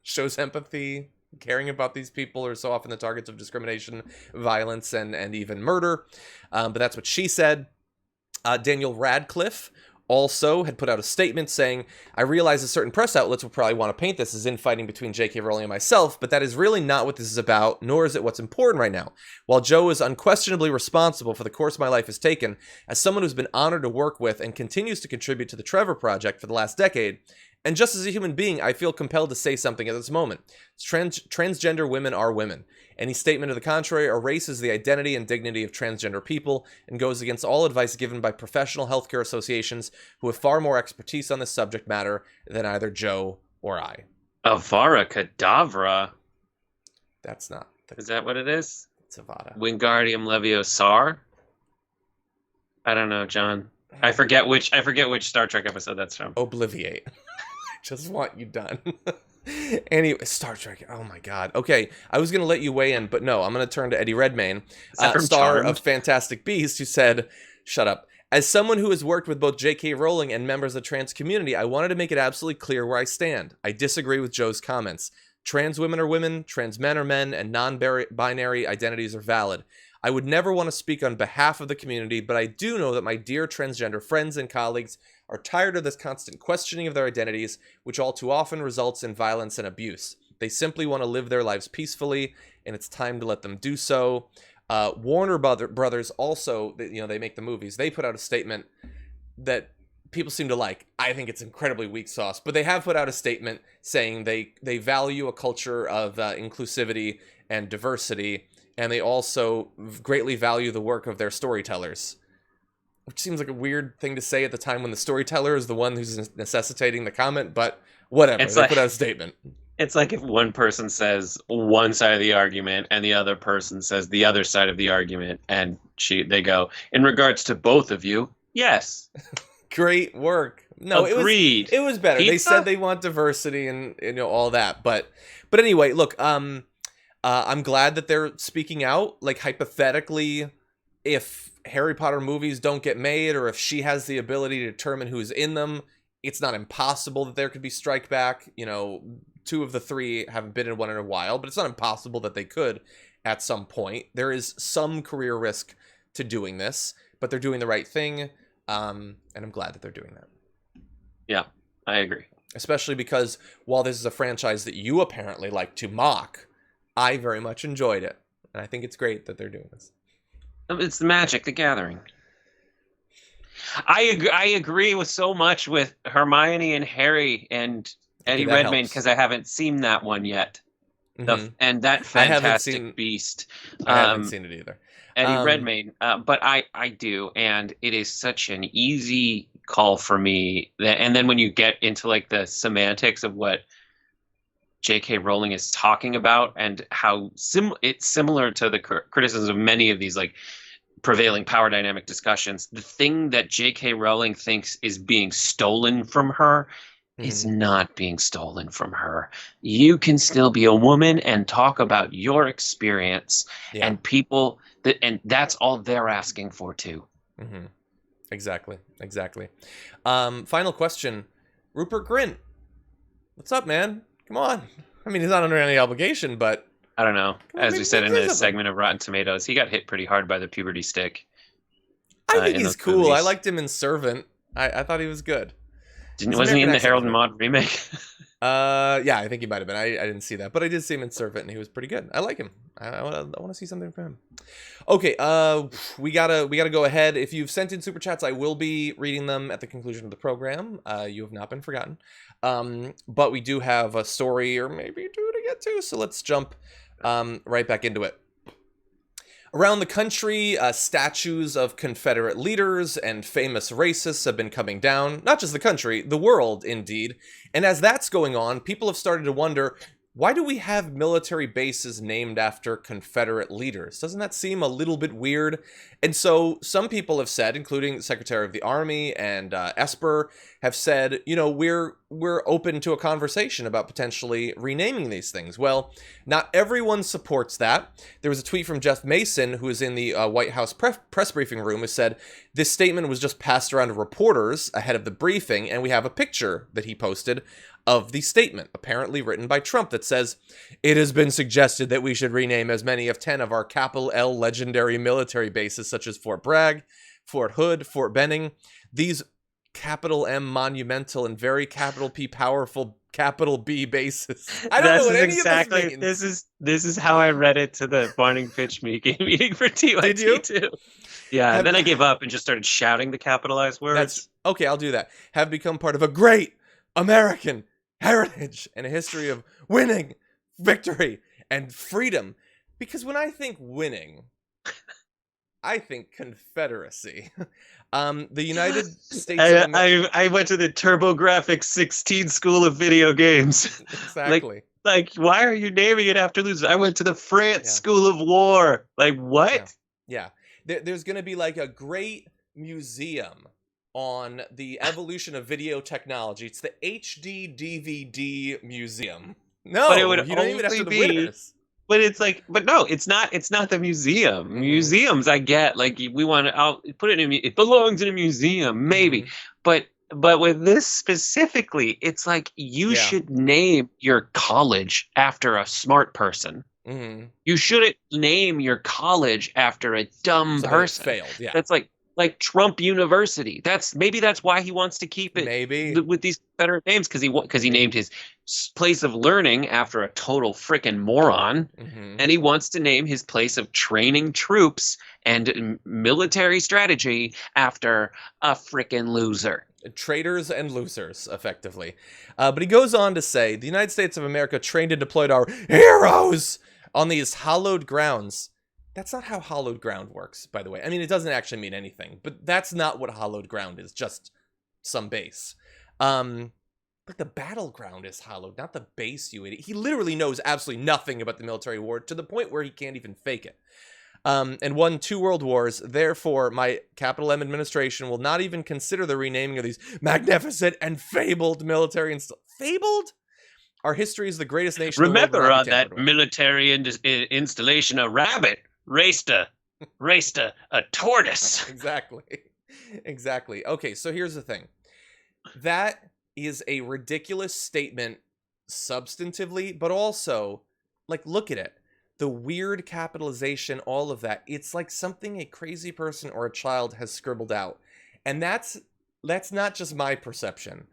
Shows empathy, caring about these people who are so often the targets of discrimination, violence, and even murder. But that's what she said. Daniel Radcliffe also had put out a statement saying, I realize that certain press outlets will probably want to paint this as infighting between J.K. Rowling and myself, but that is really not what this is about, nor is it what's important right now. While Jo is unquestionably responsible for the course my life has taken, as someone who's been honored to work with and continues to contribute to the Trevor Project for the last decade, and just as a human being, I feel compelled to say something at this moment. Transgender women are women. Any statement to the contrary erases the identity and dignity of transgender people and goes against all advice given by professional healthcare associations who have far more expertise on this subject matter than either Jo or I.
Avara Kedavra.
That's not.
Is that what it is?
It's Avada.
Wingardium Leviosa. I don't know, John. I forget which Star Trek episode that's from.
Obliviate. I just want you done. Anyway, Star Trek. Oh my God. Okay, I was gonna let you weigh in, but no, I'm gonna turn to Eddie Redmayne, star
Charmed?
of Fantastic Beasts, who said, "Shut up." As someone who has worked with both J.K. Rowling and members of the trans community, I wanted to make it absolutely clear where I stand. I disagree with Jo's comments. Trans women are women, trans men are men, and non-binary identities are valid. I would never want to speak on behalf of the community, but I do know that my dear transgender friends and colleagues are tired of this constant questioning of their identities, which all too often results in violence and abuse. They simply want to live their lives peacefully, and it's time to let them do so. Warner Brothers also, they make the movies. They put out a statement that people seem to like. I think it's incredibly weak sauce, but they have put out a statement saying they value a culture of inclusivity and diversity, and they also greatly value the work of their storytellers. Which seems like a weird thing to say at the time when the storyteller is the one who's necessitating the comment, but whatever. They put out a statement.
It's like if one person says one side of the argument and the other person says the other side of the argument, and they go, in regards to both of you, yes.
Great work. No,
agreed.
It was better.
Pizza?
They said they want diversity and all that, but anyway, look, I'm glad that they're speaking out. Like, hypothetically, if Harry Potter movies don't get made, or if she has the ability to determine who's in them, it's not impossible that there could be strike back. 2 of the 3 haven't been in one in a while, but it's not impossible that they could at some point. There is some career risk to doing this, but they're doing the right thing, and I'm glad that they're doing that.
Yeah, I agree.
Especially because while this is a franchise that you apparently like to mock, I very much enjoyed it, and I think it's great that they're doing this.
It's the Magic the Gathering. I agree with so much with Hermione and Harry and Eddie Redmayne, because I haven't seen that one yet.
Mm-hmm.
And that Fantastic Beast.
I haven't seen it either.
Eddie Redmayne, but I do, and it is such an easy call for me. And then when you get into like the semantics of what J.K. Rowling is talking about and how it's similar to the criticism of many of these like prevailing power dynamic discussions, the thing that J.K. Rowling thinks is being stolen from her is not being stolen from her. You can still be a woman and talk about your experience, and people and that's all they're asking for too.
Mm-hmm. Exactly. Final question. Rupert Grint. What's up, man? Come on. I mean, he's not under any obligation, but
I don't know. As we said in this segment of Rotten Tomatoes, he got hit pretty hard by the puberty stick.
I think he's cool. Movies. I liked him in Servant. I thought he was good.
Wasn't he in the Harold and Maude remake?
Yeah, I think he might have been. I didn't see that, but I did see him in Servant, and he was pretty good. I like him. I want to see something from him. Okay, we gotta go ahead. If you've sent in super chats, I will be reading them at the conclusion of the program. You have not been forgotten. But we do have a story or maybe 2 to get to, so let's jump right back into it. Around the country, statues of Confederate leaders and famous racists have been coming down. Not just the country, the world, indeed. And as that's going on, people have started to wonder, why do we have military bases named after Confederate leaders? Doesn't that seem a little bit weird? And so some people have said, including Secretary of the Army and Esper, have said, we're we're open to a conversation about potentially renaming these things. Well, not everyone supports that. There was a tweet from Jeff Mason, who is in the White House press briefing room, who said, this statement was just passed around to reporters ahead of the briefing, and we have a picture that he posted of the statement, apparently written by Trump, that says, it has been suggested that we should rename as many of 10 of our capital L legendary military bases, such as Fort Bragg, Fort Hood, Fort Benning. These capital M monumental and very capital P powerful capital B bases. I don't know what any of this means.
This is how I read it to the morning pitch meeting for TYT.
Did you?
Too. Yeah, and then I gave up and just started shouting the capitalized words.
Okay, I'll do that. Have become part of a great American heritage and a history of winning, victory, and freedom. Because when I think winning, I think Confederacy. The United States of America.
I went to the TurboGrafx 16 School of Video Games.
Exactly.
Like, why are you naming it after losers? I went to the France School of War. Like, what?
Yeah. There's going to be like a great museum on the evolution of video technology. It's the HD DVD Museum. No,
but it would
you don't even have to the winners.
But it's like, but no, it's not the museum. Mm-hmm. Museums, I get, like, we want to, I'll put it in, it belongs in a museum, maybe. Mm-hmm. But with this specifically, it's like, you should name your college after a smart person. Mm-hmm. You shouldn't name your college after a dumb person.
Failed, yeah.
That's like Trump University. That's why he wants to keep it with these Confederate names, because he named his place of learning after a total frickin' moron, and he wants to name his place of training troops and military strategy after a frickin' loser.
Traitors and losers, effectively. But he goes on to say, the United States of America trained and deployed our heroes on these hallowed grounds. That's not how hallowed ground works, by the way. I mean, it doesn't actually mean anything, but that's not what hallowed ground is, just some base. But the battleground is hallowed, not the base, you idiot. He literally knows absolutely nothing about the military war, to the point where he can't even fake it. And won 2 world wars. Therefore, my capital M administration will not even consider the renaming of these magnificent and fabled military fabled? Our history is the greatest nation.
Remember on that military installation, a rabbit raced a tortoise.
Exactly. Okay, so here's the thing. That is a ridiculous statement substantively, but also, like, look at it. The weird capitalization, all of that. It's like something a crazy person or a child has scribbled out. And that's not just my perception.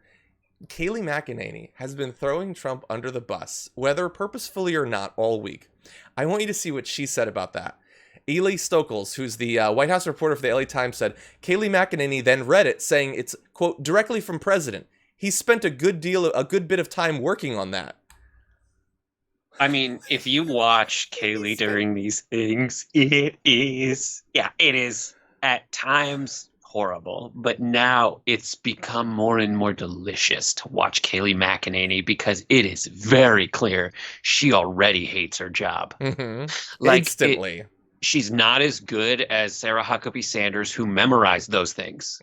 Kayleigh McEnany has been throwing Trump under the bus, whether purposefully or not, all week. I want you to see what she said about that. Ely Stokels, who's the White House reporter for the LA Times, said, Kayleigh McEnany then read it, saying it's, quote, directly from President. He spent a good bit of time working on that.
I mean, if you watch Kayleigh during these things, it is at times horrible, but now it's become more and more delicious to watch Kayleigh McEnany, because it is very clear she already hates her job.
Mm-hmm. Like, instantly.
She's not as good as Sarah Huckabee Sanders, who memorized those things,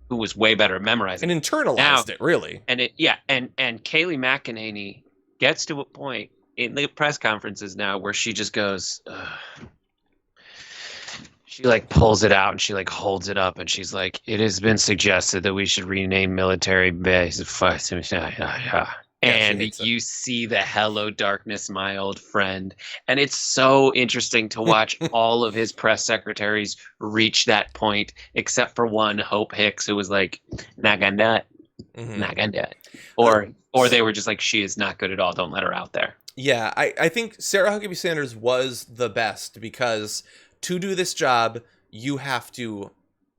who was way better at memorizing
and internalized it, really.
And Kayleigh McEnany gets to a point in the press conferences now where she just goes, she like pulls it out and she like holds it up and she's like, it has been suggested that we should rename military bases. And you see the hello darkness, my old friend. And it's so interesting to watch all of his press secretaries reach that point, except for one, Hope Hicks, who was like, not gonna do it. Not gonna do it. Or they were just like, she is not good at all. Don't let her out there.
Yeah, I think Sarah Huckabee Sanders was the best, because to do this job, you have to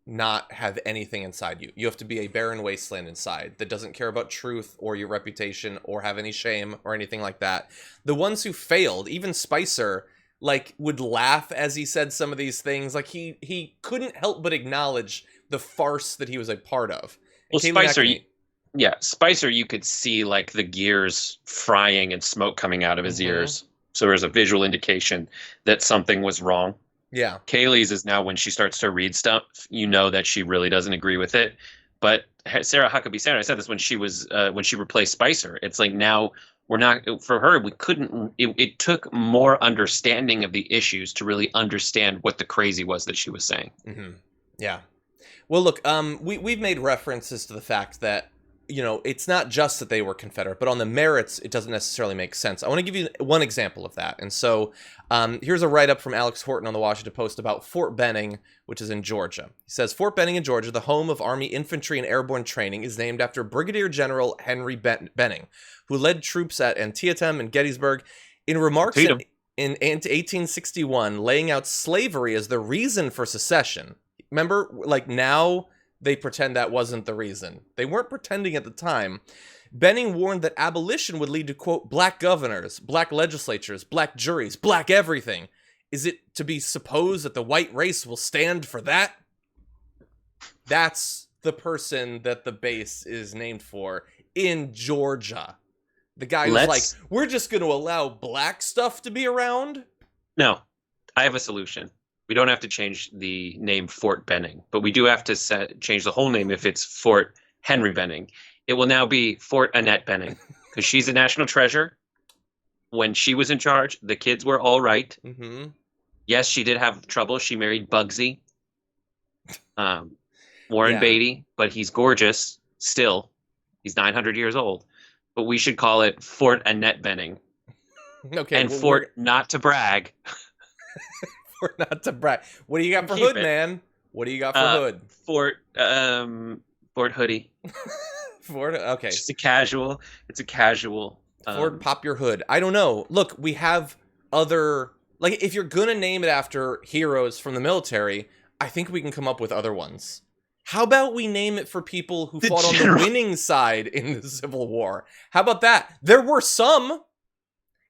not have anything inside you. You have to be a barren wasteland inside that doesn't care about truth or your reputation or have any shame or anything like that. The ones who failed, even Spicer, like, would laugh as he said some of these things. Like, he couldn't help but acknowledge the farce that he was a part of.
Well, Spicer, you could see like the gears frying and smoke coming out of his ears. So there's a visual indication that something was wrong.
Yeah.
Kayleigh's is now when she starts to read stuff, you know that she really doesn't agree with it. But Sarah Huckabee Sanders, I said this when she replaced Spicer. It's like now we're not, for her, we couldn't, it took more understanding of the issues to really understand what the crazy was that she was saying.
Mm-hmm. Yeah. Well, look, we've made references to the fact that, you know, it's not just that they were Confederate, but on the merits, it doesn't necessarily make sense. I want to give you one example of that. And so here's a write-up from Alex Horton on the Washington Post about Fort Benning, which is in Georgia. He says, Fort Benning in Georgia, the home of Army infantry and airborne training, is named after Brigadier General Henry Benning, who led troops at Antietam and Gettysburg. In remarks in 1861, laying out slavery as the reason for secession. Remember, like now, they pretend that wasn't the reason. They weren't pretending at the time. Benning warned that abolition would lead to, quote, black governors, black legislatures, black juries, black everything. Is it to be supposed that the white race will stand for that? That's the person that the base is named for in Georgia. The guy who's like, we're just going to allow black stuff to be around?
No, I have a solution. We don't have to change the name Fort Benning, but we do have to change the whole name if it's Fort Henry Benning. It will now be Fort Annette Benning, because she's a national treasure. When she was in charge, the kids were all right.
Mm-hmm.
Yes, she did have trouble. She married Bugsy, Warren Beatty, but he's gorgeous still. He's 900 years old. But we should call it Fort Annette Benning.
Okay.
And Fort Not to Brag.
Fort Not to Brag. What do you got for Hood, man? What do you got for Hood?
Fort Hoodie.
Fort, okay.
It's a casual.
Fort Pop Your Hood. I don't know. Look, we have other, like, if you're gonna name it after heroes from the military, I think we can come up with other ones. How about we name it for people who fought on the winning side in the Civil War? How about that? There were some.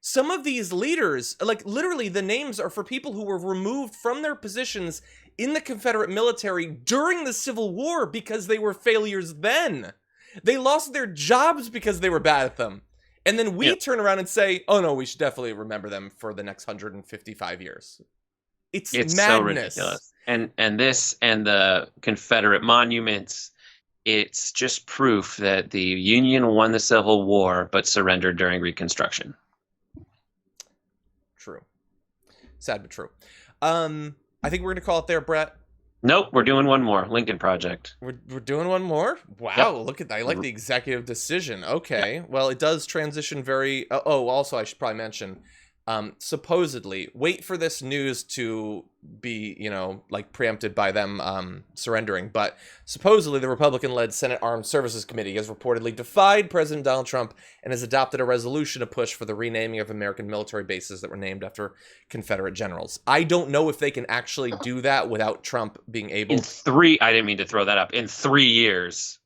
Some of these leaders, like literally the names are for people who were removed from their positions in the Confederate military during the Civil War because they were failures then. They lost their jobs because they were bad at them. And then we turn around and say, oh no, we should definitely remember them for the next 155 years. It's madness.
So ridiculous. And this and the Confederate monuments, it's just proof that the Union won the Civil War but surrendered during Reconstruction.
True. Sad but true. I think we're going to call it there, Brett.
Nope, we're doing one more. Lincoln Project.
We're doing one more? Wow, look at that. I like the executive decision. Okay. Well, it does transition very... also, I should probably mention, supposedly, wait for this news to be, you know, like preempted by them surrendering, but supposedly the Republican-led Senate Armed Services Committee has reportedly defied President Donald Trump and has adopted a resolution to push for the renaming of American military bases that were named after Confederate generals. I don't know if they can actually do that without Trump being able...
I didn't mean to throw that up. In 3 years.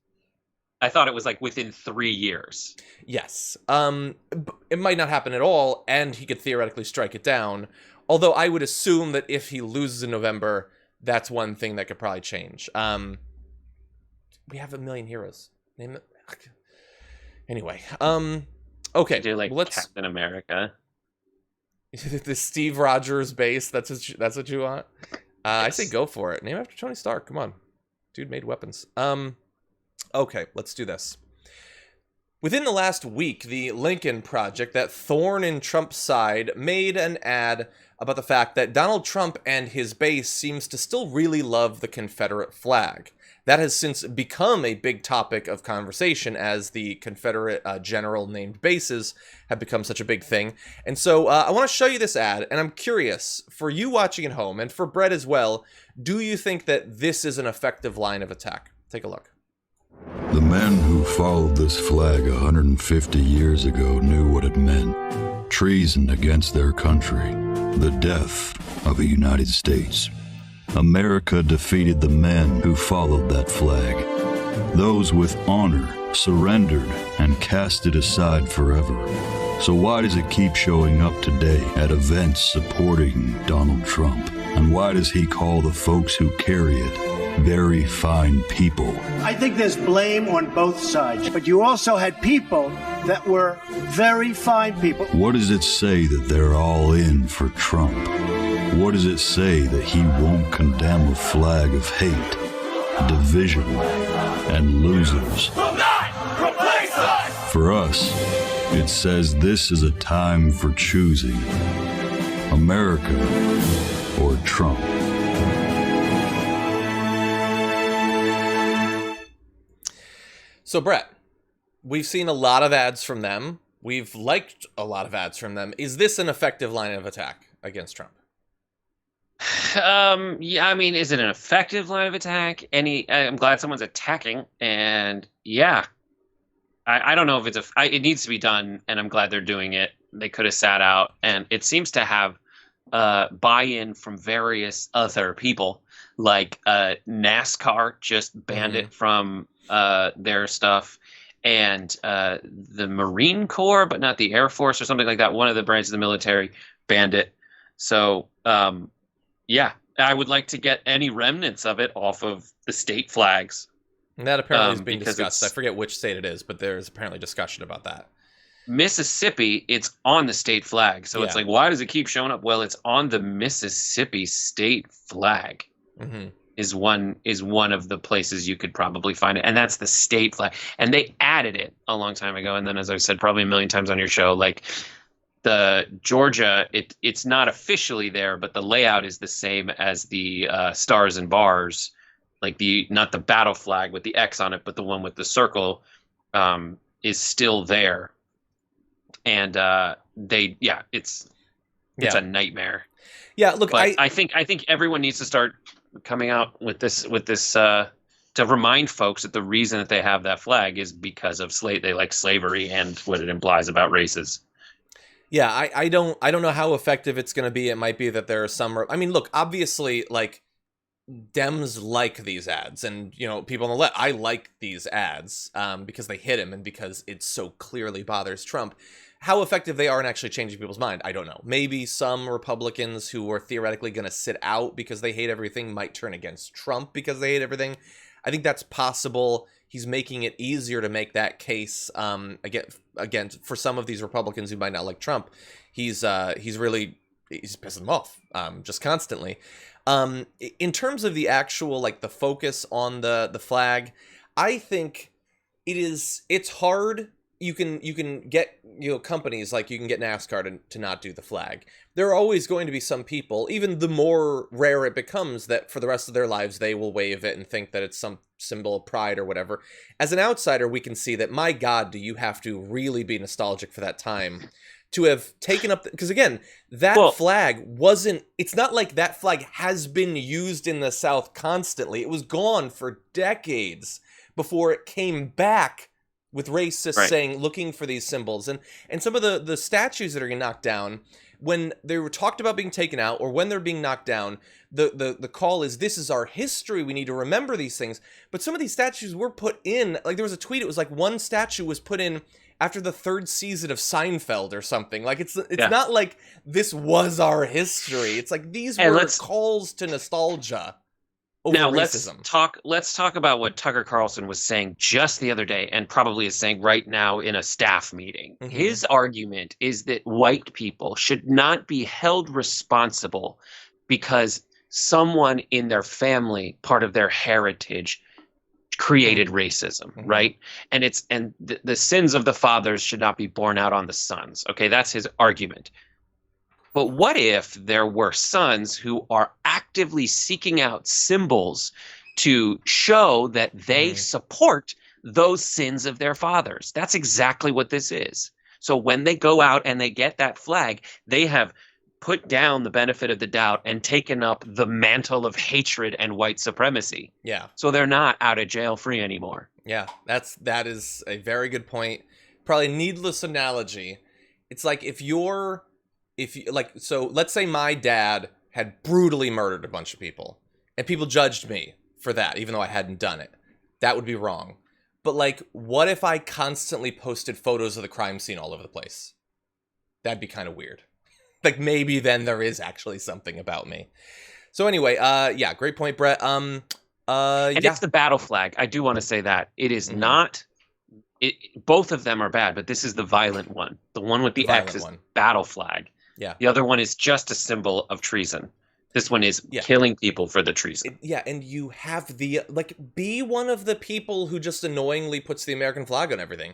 I thought it was like within 3 years.
Yes. It might not happen at all, and he could theoretically strike it down. Although I would assume that if he loses in November, that's one thing that could probably change. We have a million heroes. Name it. Anyway. Okay.
Do like Captain America.
The Steve Rogers base. That's what you want. Yes. I say go for it. Name after Tony Stark. Come on, dude made weapons. Okay, let's do this. Within the last week, the Lincoln Project, that thorn in Trump's side, made an ad about the fact that Donald Trump and his base seems to still really love the Confederate flag. That has since become a big topic of conversation as the Confederate general named bases have become such a big thing. And so I want to show you this ad, and I'm curious, for you watching at home, and for Brett as well, do you think that this is an effective line of attack? Take a look.
The men who followed this flag 150 years ago knew what it meant. Treason against their country. The death of the United States. America defeated the men who followed that flag. Those with honor surrendered and cast it aside forever. So why does it keep showing up today at events supporting Donald Trump? And why does he call the folks who carry it very fine people?
I think there's blame on both sides, but you also had people that were very fine people.
What does it say that they're all in for Trump? What does it say that he won't condemn a flag of hate? division, and losers.
Will not replace us!
For us, it says this is a time for choosing America or Trump.
So, Brett, we've seen a lot of ads from them. We've liked a lot of ads from them. Is this an effective line of attack against Trump?
Yeah, I mean, is it an effective line of attack? I'm glad someone's attacking, and yeah, I don't know if it needs to be done, and I'm glad they're doing it. They could have sat out, and it seems to have buy-in from various other people, like NASCAR just banned it from their stuff, and the Marine Corps, but not the Air Force or something like that. One of the branches of the military banned it. So, yeah, I would like to get any remnants of it off of the state flags.
And that apparently is being discussed. I forget which state it is, but there's apparently discussion about that.
Mississippi, it's on the state flag. So it's like, why does it keep showing up? Well, it's on the Mississippi state flag. Mm-hmm. is one of the places you could probably find it. And that's the state flag. And they added it a long time ago. And then, as I've said probably a million times on your show, like the Georgia, it's not officially there, but the layout is the same as the stars and bars, like not the battle flag with the X on it, but the one with the circle is still there. And it's a nightmare.
Yeah, look,
but I think everyone needs to start coming out with this to remind folks that the reason that they have that flag is because of they like slavery and what it implies about races.
Yeah, I don't know how effective it's going to be. It might be that there are some. I mean, look, obviously, like Dems like these ads, and people on the left. I like these ads because they hit him and because it so clearly bothers Trump. How effective they are in actually changing people's mind, I don't know. Maybe some Republicans who are theoretically going to sit out because they hate everything might turn against Trump because they hate everything. I think that's possible. He's making it easier to make that case again for some of these Republicans who might not like Trump. He's pissing them off just constantly. In terms of the actual the focus on the flag, I think it's hard. You can get companies like you can get NASCAR to not do the flag. There are always going to be some people, even the more rare it becomes, that for the rest of their lives they will wave it and think that it's some symbol of pride or whatever. As an outsider, we can see that, my God, do you have to really be nostalgic for that time to have taken up because again, that flag wasn't. It's not like that flag has been used in the South constantly. It was gone for decades before it came back with racists looking for these symbols. And some of the statues that are getting knocked down, when they were talked about being taken out or when they're being knocked down, the call is, this is our history. We need to remember these things. But some of these statues were put in, like there was a tweet, it was like one statue was put in after the 3rd season of Seinfeld or something. Like it's not like this was our history. It's like these were calls to nostalgia.
Now let's talk about what Tucker Carlson was saying just the other day, and probably is saying right now in a staff meeting. Mm-hmm. His argument is that white people should not be held responsible because someone in their family, part of their heritage, created racism, right? And the sins of the fathers should not be borne out on the sons. Okay, that's his argument. But what if there were sons who are actively seeking out symbols to show that they support those sins of their fathers? That's exactly what this is. So when they go out and they get that flag, they have put down the benefit of the doubt and taken up the mantle of hatred and white supremacy. Yeah. So they're not out of jail free anymore.
Yeah, that is a very good point. Probably needless analogy. It's like so let's say my dad had brutally murdered a bunch of people and people judged me for that, even though I hadn't done it. That would be wrong. But what if I constantly posted photos of the crime scene all over the place? That'd be kind of weird. Maybe then there is actually something about me. So anyway, great point, Brett.
It's the battle flag. I do want to say that it is not. Both of them are bad, but this is the violent one. The one with the X is battle flag. Yeah. The other one is just a symbol of treason. This one is killing people for the treason.
And you have the, be one of the people who just annoyingly puts the American flag on everything.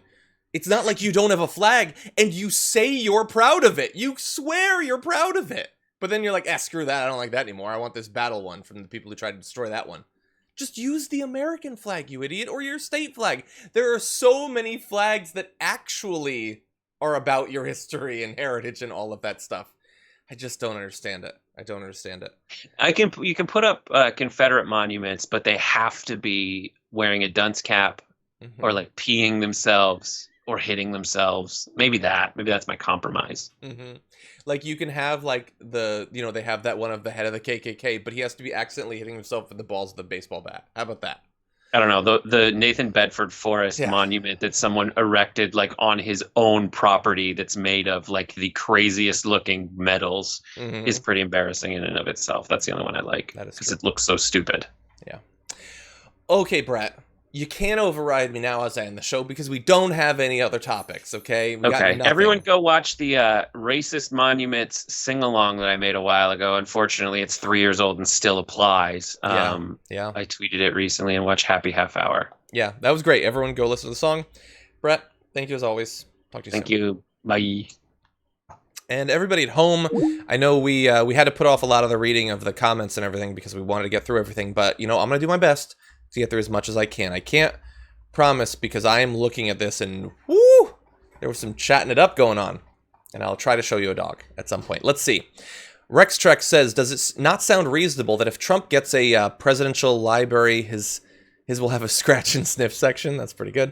It's not like you don't have a flag, and you say you're proud of it. You swear you're proud of it. But then you're like, screw that, I don't like that anymore. I want this battle one from the people who tried to destroy that one. Just use the American flag, you idiot, or your state flag. There are so many flags that actually are about your history and heritage and all of that stuff. I just don't understand it. I don't understand it.
You can put up Confederate monuments, but they have to be wearing a dunce cap or like peeing themselves or hitting themselves. Maybe that's my compromise.
Like you can have like they have that one of the head of the KKK, but he has to be accidentally hitting himself with the balls of the baseball bat. How about that?
I don't know, the Nathan Bedford Forrest monument that someone erected like on his own property that's made of like the craziest looking metals is pretty embarrassing in and of itself. That's the only one I like because it looks so stupid. Yeah.
Okay, Brett. You can't override me now as I end the show because we don't have any other topics, okay?
Everyone go watch the Racist Monuments sing-along that I made a while ago. Unfortunately, it's 3 years old and still applies. I tweeted it recently and watch Happy Half Hour. Yeah,
that was great. Everyone go listen to the song. Brett, thank you as always. Talk to you soon.
Thank you. Bye.
And everybody at home, I know we had to put off a lot of the reading of the comments and everything because we wanted to get through everything, but, I'm going to do my best to get through as much as I can. I can't promise because I am looking at this and woo, there was some chatting it up going on. And I'll try to show you a dog at some point. Let's see. Rex Trek says, does it not sound reasonable that if Trump gets a presidential library, his will have a scratch and sniff section? That's pretty good.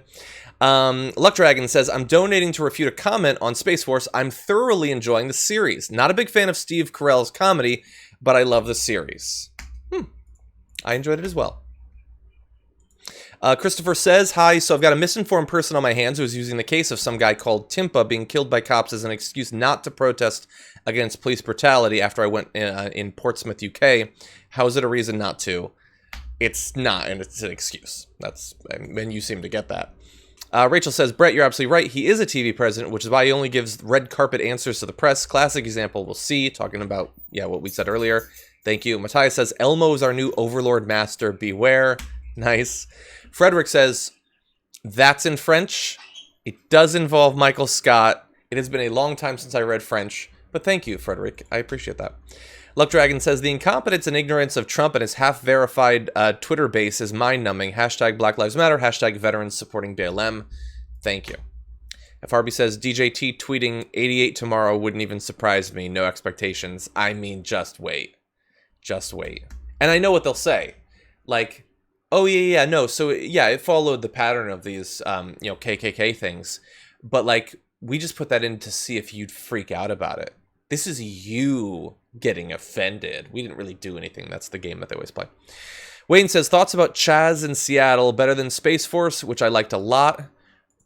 Luck Dragon says, I'm donating to refute a comment on Space Force. I'm thoroughly enjoying the series. Not a big fan of Steve Carell's comedy, but I love the series. I enjoyed it as well. Christopher says, hi, so I've got a misinformed person on my hands who is using the case of some guy called Timpa being killed by cops as an excuse not to protest against police brutality after I went in Portsmouth, UK. How is it a reason not to? It's not, and it's an excuse. And you seem to get that. Rachel says, Brett, you're absolutely right. He is a TV president, which is why he only gives red carpet answers to the press. Classic example, we'll see. Talking about, what we said earlier. Thank you. Matthias says, Elmo is our new overlord master. Beware. Nice. Frederick says, that's in French. It does involve Michael Scott. It has been a long time since I read French, but thank you, Frederick. I appreciate that. Luck Dragon says, the incompetence and ignorance of Trump and his half-verified Twitter base is mind-numbing. Hashtag Black Lives Matter. Hashtag veterans supporting BLM. Thank you. FRB says, DJT tweeting 88 tomorrow wouldn't even surprise me. No expectations. I mean, just wait. Just wait. And I know what they'll say. Like, oh, no. So, it followed the pattern of these, KKK things. But, we just put that in to see if you'd freak out about it. This is you getting offended. We didn't really do anything. That's the game that they always play. Wayne says, thoughts about Chaz in Seattle better than Space Force, which I liked a lot.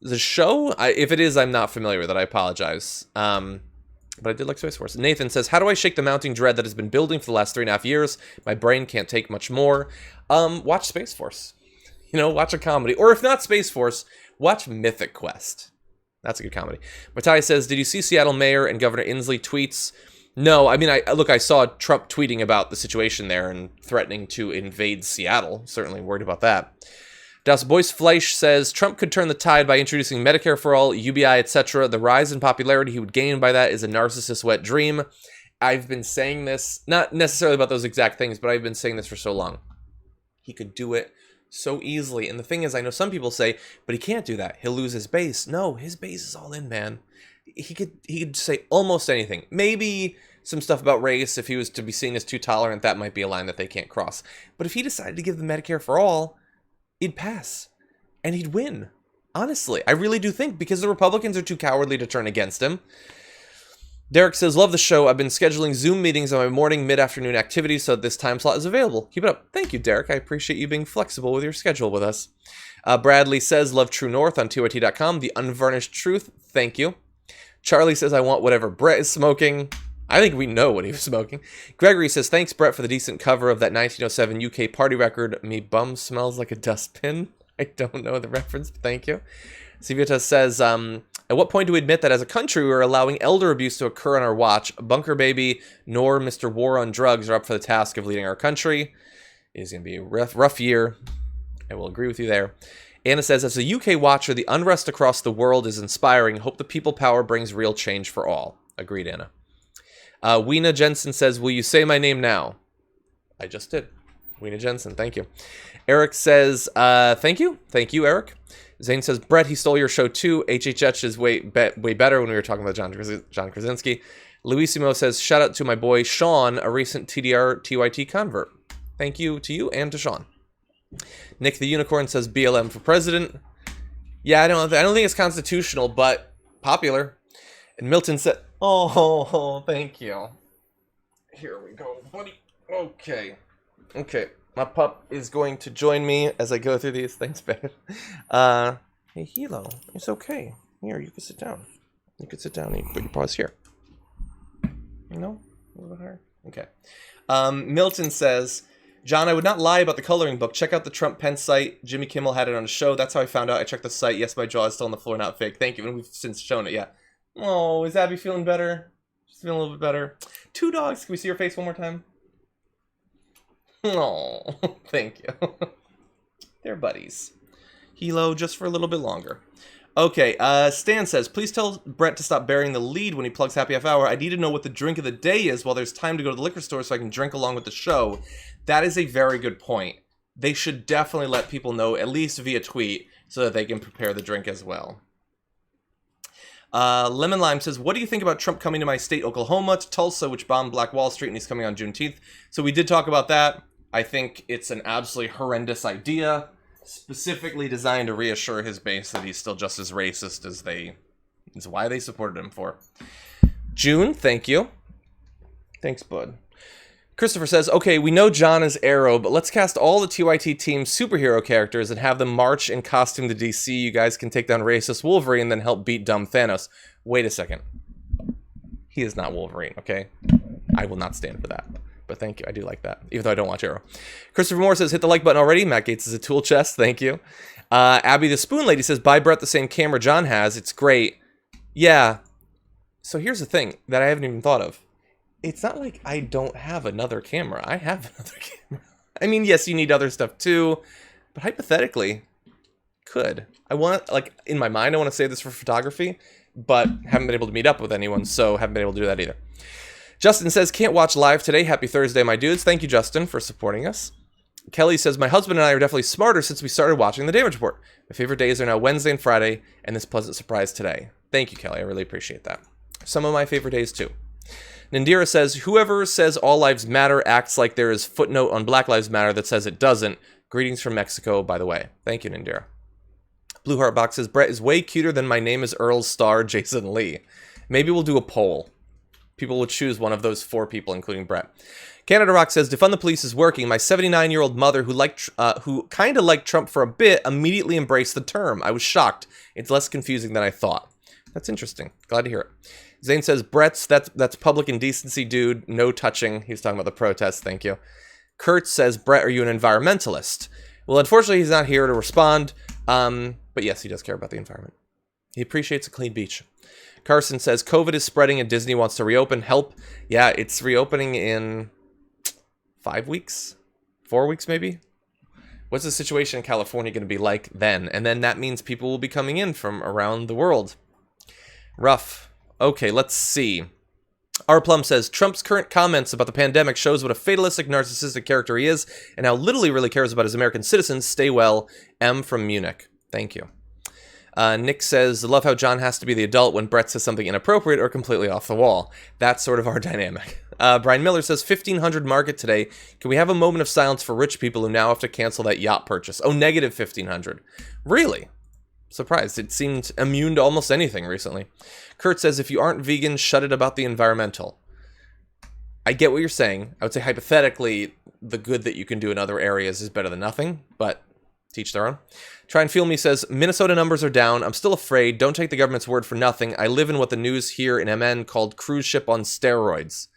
The show, if it is, I'm not familiar with it. I apologize. But I did like Space Force. Nathan says, how do I shake the mounting dread that has been building for the last 3.5 years? My brain can't take much more. Watch Space Force. Watch a comedy. Or if not Space Force, watch Mythic Quest. That's a good comedy. Matthias says, did you see Seattle Mayor and Governor Inslee tweets? No, I mean, I saw Trump tweeting about the situation there and threatening to invade Seattle. Certainly worried about that. Das Boyce Fleisch says, Trump could turn the tide by introducing Medicare for all, UBI, etc. The rise in popularity he would gain by that is a narcissist's wet dream. I've been saying this, not necessarily about those exact things, but I've been saying this for so long. He could do it so easily. And the thing is, I know some people say, but he can't do that. He'll lose his base. No, his base is all in, man. He could say almost anything. Maybe some stuff about race. If he was to be seen as too tolerant, that might be a line that they can't cross. But if he decided to give the Medicare for all, he'd pass. And he'd win. Honestly, I really do think, because the Republicans are too cowardly to turn against him. Derek says, love the show. I've been scheduling Zoom meetings on my morning, mid-afternoon activities so that this time slot is available. Keep it up. Thank you, Derek. I appreciate you being flexible with your schedule with us. Bradley says, love True North on TYT.com. The unvarnished truth. Thank you. Charlie says, I want whatever Brett is smoking. I think we know what he was smoking. Gregory says, thanks, Brett, for the decent cover of that 1907 UK party record. Me bum smells like a dustbin. I don't know the reference, but thank you. Civitas says, I At what point do we admit that as a country we are allowing elder abuse to occur on our watch? Bunker Baby nor Mr. War on Drugs are up for the task of leading our country. It is going to be a rough year. I will agree with you there. Anna says, as a UK watcher, the unrest across the world is inspiring. Hope the people power brings real change for all. Agreed, Anna. Weena Jensen says, will you say my name now? I just did. Weena Jensen, thank you. Eric says, thank you. Thank you, Eric. Zane says, Brett, he stole your show too. HHH is way better when we were talking about John Krasinski. Luisimo says, shout out to my boy Sean, a recent TDR TYT convert. Thank you to you and to Sean. Nick the Unicorn says, BLM for president. Yeah, I don't think it's constitutional, but popular. And Milton said, oh, thank you. Here we go, buddy. Okay. My pup is going to join me as I go through these things, babe. Hey, Hilo, it's okay. Here, you can sit down. You can sit down and put your paws here. No? A little bit higher? Okay. Milton says, John, I would not lie about the coloring book. Check out the Trump-Pence site. Jimmy Kimmel had it on a show. That's how I found out. I checked the site. Yes, my jaw is still on the floor, not fake. Thank you. And we've since shown it, yeah. Oh, is Abby feeling better? She's feeling a little bit better. 2 dogs. Can we see her face one more time? Oh, thank you. They're buddies. Hilo, just for a little bit longer. Okay, Stan says, please tell Brett to stop burying the lead when he plugs Happy Half Hour. I need to know what the drink of the day is while there's time to go to the liquor store so I can drink along with the show. That is a very good point. They should definitely let people know, at least via tweet, so that they can prepare the drink as well. Lemon Lime says, what do you think about Trump coming to my state, Oklahoma, to Tulsa, which bombed Black Wall Street, and he's coming on Juneteenth? So we did talk about that. I think it's an absolutely horrendous idea, specifically designed to reassure his base that he's still just as racist as is why they supported him for. June, thank you. Thanks, bud. Christopher says, okay, we know John is Arrow, but let's cast all the TYT team superhero characters and have them march in costume to DC. You guys can take down racist Wolverine and then help beat dumb Thanos. Wait a second. He is not Wolverine, okay? I will not stand for that. But thank you. I do like that, even though I don't watch Arrow. Christopher Moore says, hit the like button already. Matt Gates is a tool chest. Thank you. Abby the Spoon Lady says, buy Brett the same camera John has. It's great. Yeah. So here's the thing that I haven't even thought of. It's not like I don't have another camera. I have another camera. I mean, yes, you need other stuff too. But hypothetically, could. I want, like, in my mind, I want to save this for photography. But haven't been able to meet up with anyone, so haven't been able to do that either. Justin says, can't watch live today. Happy Thursday, my dudes. Thank you, Justin, for supporting us. Kelly says, my husband and I are definitely smarter since we started watching the Damage Report. My favorite days are now Wednesday and Friday, and this pleasant surprise today. Thank you, Kelly. I really appreciate that. Some of my favorite days, too. Nandira says, whoever says all lives matter acts like there is footnote on Black Lives Matter that says it doesn't. Greetings from Mexico, by the way. Thank you, Nandira. Blue Heart Box says, Brett is way cuter than my name is Earl's star, Jason Lee. Maybe we'll do a poll. People will choose one of those 4 people, including Brett. Canada Rock says, defund the police is working. My 79-year-old mother, who kind of liked Trump for a bit, immediately embraced the term. I was shocked. It's less confusing than I thought. That's interesting. Glad to hear it. Zane says, Brett's, that's public indecency, dude. No touching. He's talking about the protests. Thank you. Kurt says, Brett, are you an environmentalist? Well, unfortunately, he's not here to respond. But yes, he does care about the environment. He appreciates a clean beach. Carson says, COVID is spreading and Disney wants to reopen. Help. Yeah, it's reopening in 5 weeks? 4 weeks, maybe? What's the situation in California going to be like then? And then that means people will be coming in from around the world. Rough. Okay, let's see. R. Plum says, Trump's current comments about the pandemic shows what a fatalistic, narcissistic character he is and how little he really cares about his American citizens. Stay well. M from Munich. Thank you. Nick says, love how John has to be the adult when Brett says something inappropriate or completely off the wall. That's sort of our dynamic. Brian Miller says, 1,500 market today. Can we have a moment of silence for rich people who now have to cancel that yacht purchase? Oh, negative 1,500. Really? Surprised. It seemed immune to almost anything recently. Kurt says, if you aren't vegan, shut it about the environmental. I get what you're saying. I would say hypothetically, the good that you can do in other areas is better than nothing, but teach their own. Try and Feel Me says, Minnesota numbers are down. I'm still afraid. Don't take the government's word for nothing. I live in what the news here in MN called cruise ship on steroids.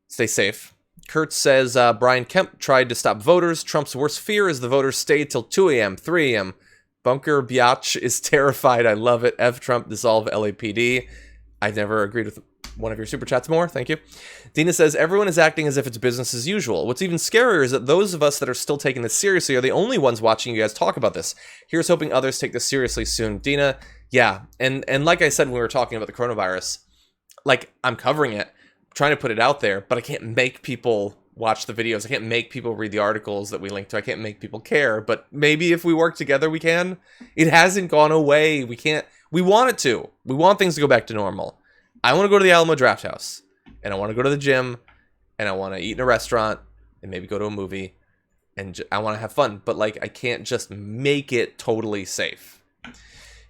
Stay safe. Kurt says, Brian Kemp tried to stop voters. Trump's worst fear is the voters stayed till 2 a.m., 3 a.m. Bunker Biatch is terrified. I love it. F Trump, dissolve LAPD. I've never agreed with one of your super chats more. Thank you. Dina says, everyone is acting as if it's business as usual. What's even scarier is that those of us that are still taking this seriously are the only ones watching you guys talk about this. Here's hoping others take this seriously soon. Dina, yeah. And like I said when we were talking about the coronavirus, like, I'm covering it, trying to put it out there, but I can't make people watch the videos. I can't make people read the articles that we link to. I can't make people care, but maybe if we work together, we can. It hasn't gone away. We want it to. We want things to go back to normal. I want to go to the Alamo Draft House, and I want to go to the gym, and I want to eat in a restaurant, and maybe go to a movie, and I want to have fun, but like, I can't just make it totally safe.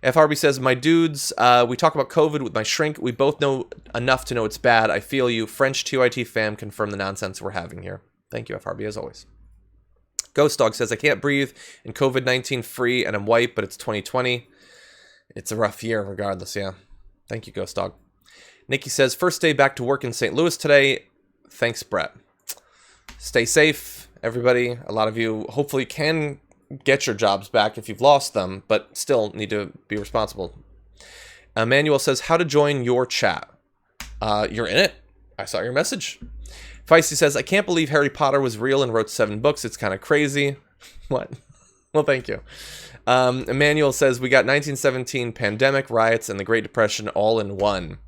FRB says, my dudes, we talk about COVID with my shrink. We both know enough to know it's bad. I feel you. French TYT fam confirm the nonsense we're having here. Thank you, FRB, as always. Ghost Dog says, I can't breathe and COVID-19 free, and I'm white, but it's 2020. It's a rough year regardless, yeah. Thank you, Ghost Dog. Nikki says, first day back to work in St. Louis today. Thanks, Brett. Stay safe, everybody. A lot of you hopefully can get your jobs back if you've lost them, but still need to be responsible. Emmanuel says, how to join your chat. You're in it. I saw your message. Feisty says, I can't believe Harry Potter was real and wrote 7 books. It's kind of crazy. What? Well, thank you. Emmanuel says, we got 1917 pandemic, riots, and the Great Depression all in one.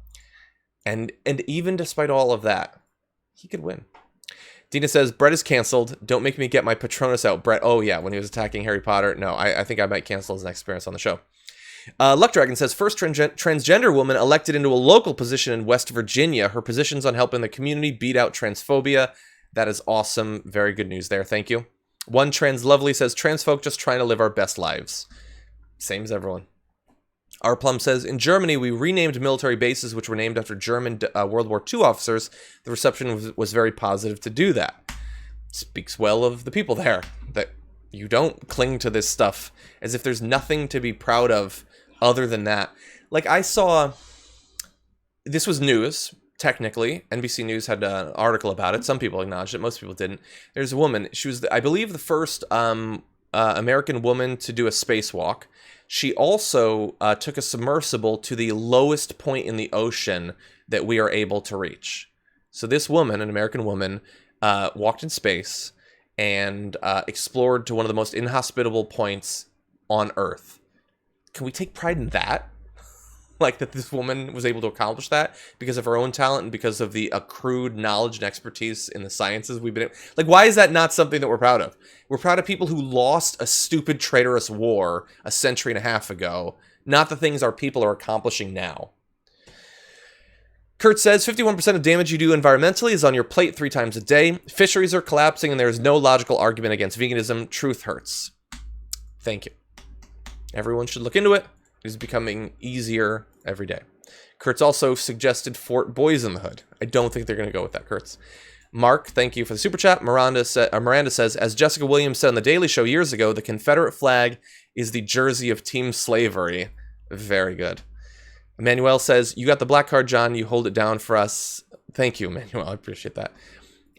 And even despite all of that, he could win. Dina says, Brett is canceled. Don't make me get my Patronus out, Brett. Oh, yeah, when he was attacking Harry Potter. No, I think I might cancel his next appearance on the show. Luck Dragon says, first transgender woman elected into a local position in West Virginia. Her position's on helping the community beat out transphobia. That is awesome. Very good news there. Thank you. One Trans Lovely says, trans folk just trying to live our best lives. Same as everyone. Our Plum says, in Germany, we renamed military bases, which were named after German World War II officers. The reception was very positive to do that. Speaks well of the people there, that you don't cling to this stuff as if there's nothing to be proud of other than that. Like, I saw, this was news, technically. NBC News had an article about it. Some people acknowledged it. Most people didn't. There's a woman. She was, I believe, the first American woman to do a spacewalk. She also took a submersible to the lowest point in the ocean that we are able to reach. So this woman, an American woman, walked in space and explored to one of the most inhospitable points on Earth. Can we take pride in that? Like, that this woman was able to accomplish that because of her own talent and because of the accrued knowledge and expertise in the sciences we've been... Like, why is that not something that we're proud of? We're proud of people who lost a stupid traitorous war a century and a half ago, not the things our people are accomplishing now. Kurt says, 51% of damage you do environmentally is on your plate 3 times a day. Fisheries are collapsing and there is no logical argument against veganism. Truth hurts. Thank you. Everyone should look into it. It is becoming easier every day. Kurtz also suggested Fort Boys in the Hood. I don't think they're going to go with that, Kurtz. Mark, thank you for the super chat. Miranda says, as Jessica Williams said on The Daily Show years ago, the Confederate flag is the jersey of team slavery. Very good. Emmanuel says, you got the black card, John. You hold it down for us. Thank you, Emmanuel. I appreciate that.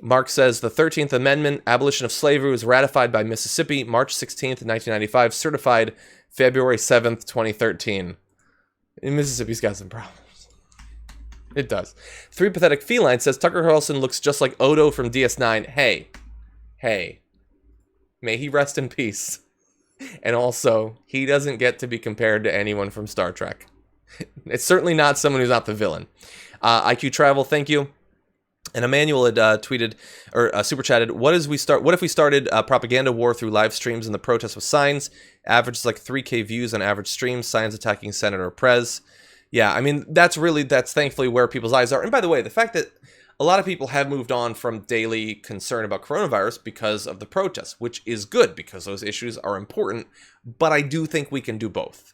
Mark says, the 13th Amendment, abolition of slavery, was ratified by Mississippi March 16th, 1995, certified February 7th, 2013. Mississippi's got some problems. It does. 3 Pathetic Feline says, Tucker Carlson looks just like Odo from DS9. Hey. May he rest in peace. And also, he doesn't get to be compared to anyone from Star Trek. It's certainly not someone who's not the villain. IQ Travel, thank you. And Emmanuel had tweeted or super chatted, what if we started a propaganda war through live streams and the protests with signs? Average like 3K views on average streams, signs attacking Senator Prez. Yeah, I mean, that's thankfully where people's eyes are. And by the way, the fact that a lot of people have moved on from daily concern about coronavirus because of the protests, which is good because those issues are important. But I do think we can do both.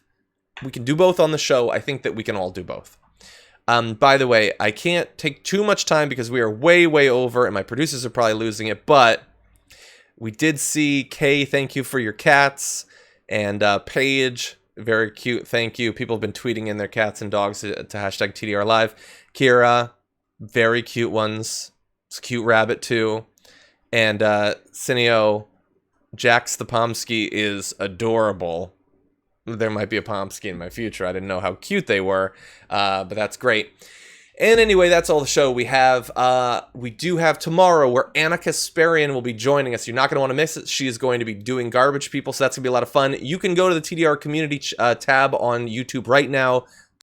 We can do both on the show. I think that we can all do both. By the way, I can't take too much time because we are way, way over and my producers are probably losing it, but we did see Kay, thank you for your cats, and Paige, very cute, thank you. People have been tweeting in their cats and dogs to hashtag TDR Live. Kira, very cute ones. It's a cute rabbit too. And Cineo, Jax the Pomsky is adorable. there might be a Pomsky in my future. I didn't know how cute they were, but that's great. And anyway, that's all the show we have. We do have tomorrow where Anna Kasparian will be joining us. You're not going to want to miss it. She is going to be doing Garbage People, so that's going to be a lot of fun. You can go to the TDR community tab on YouTube right now,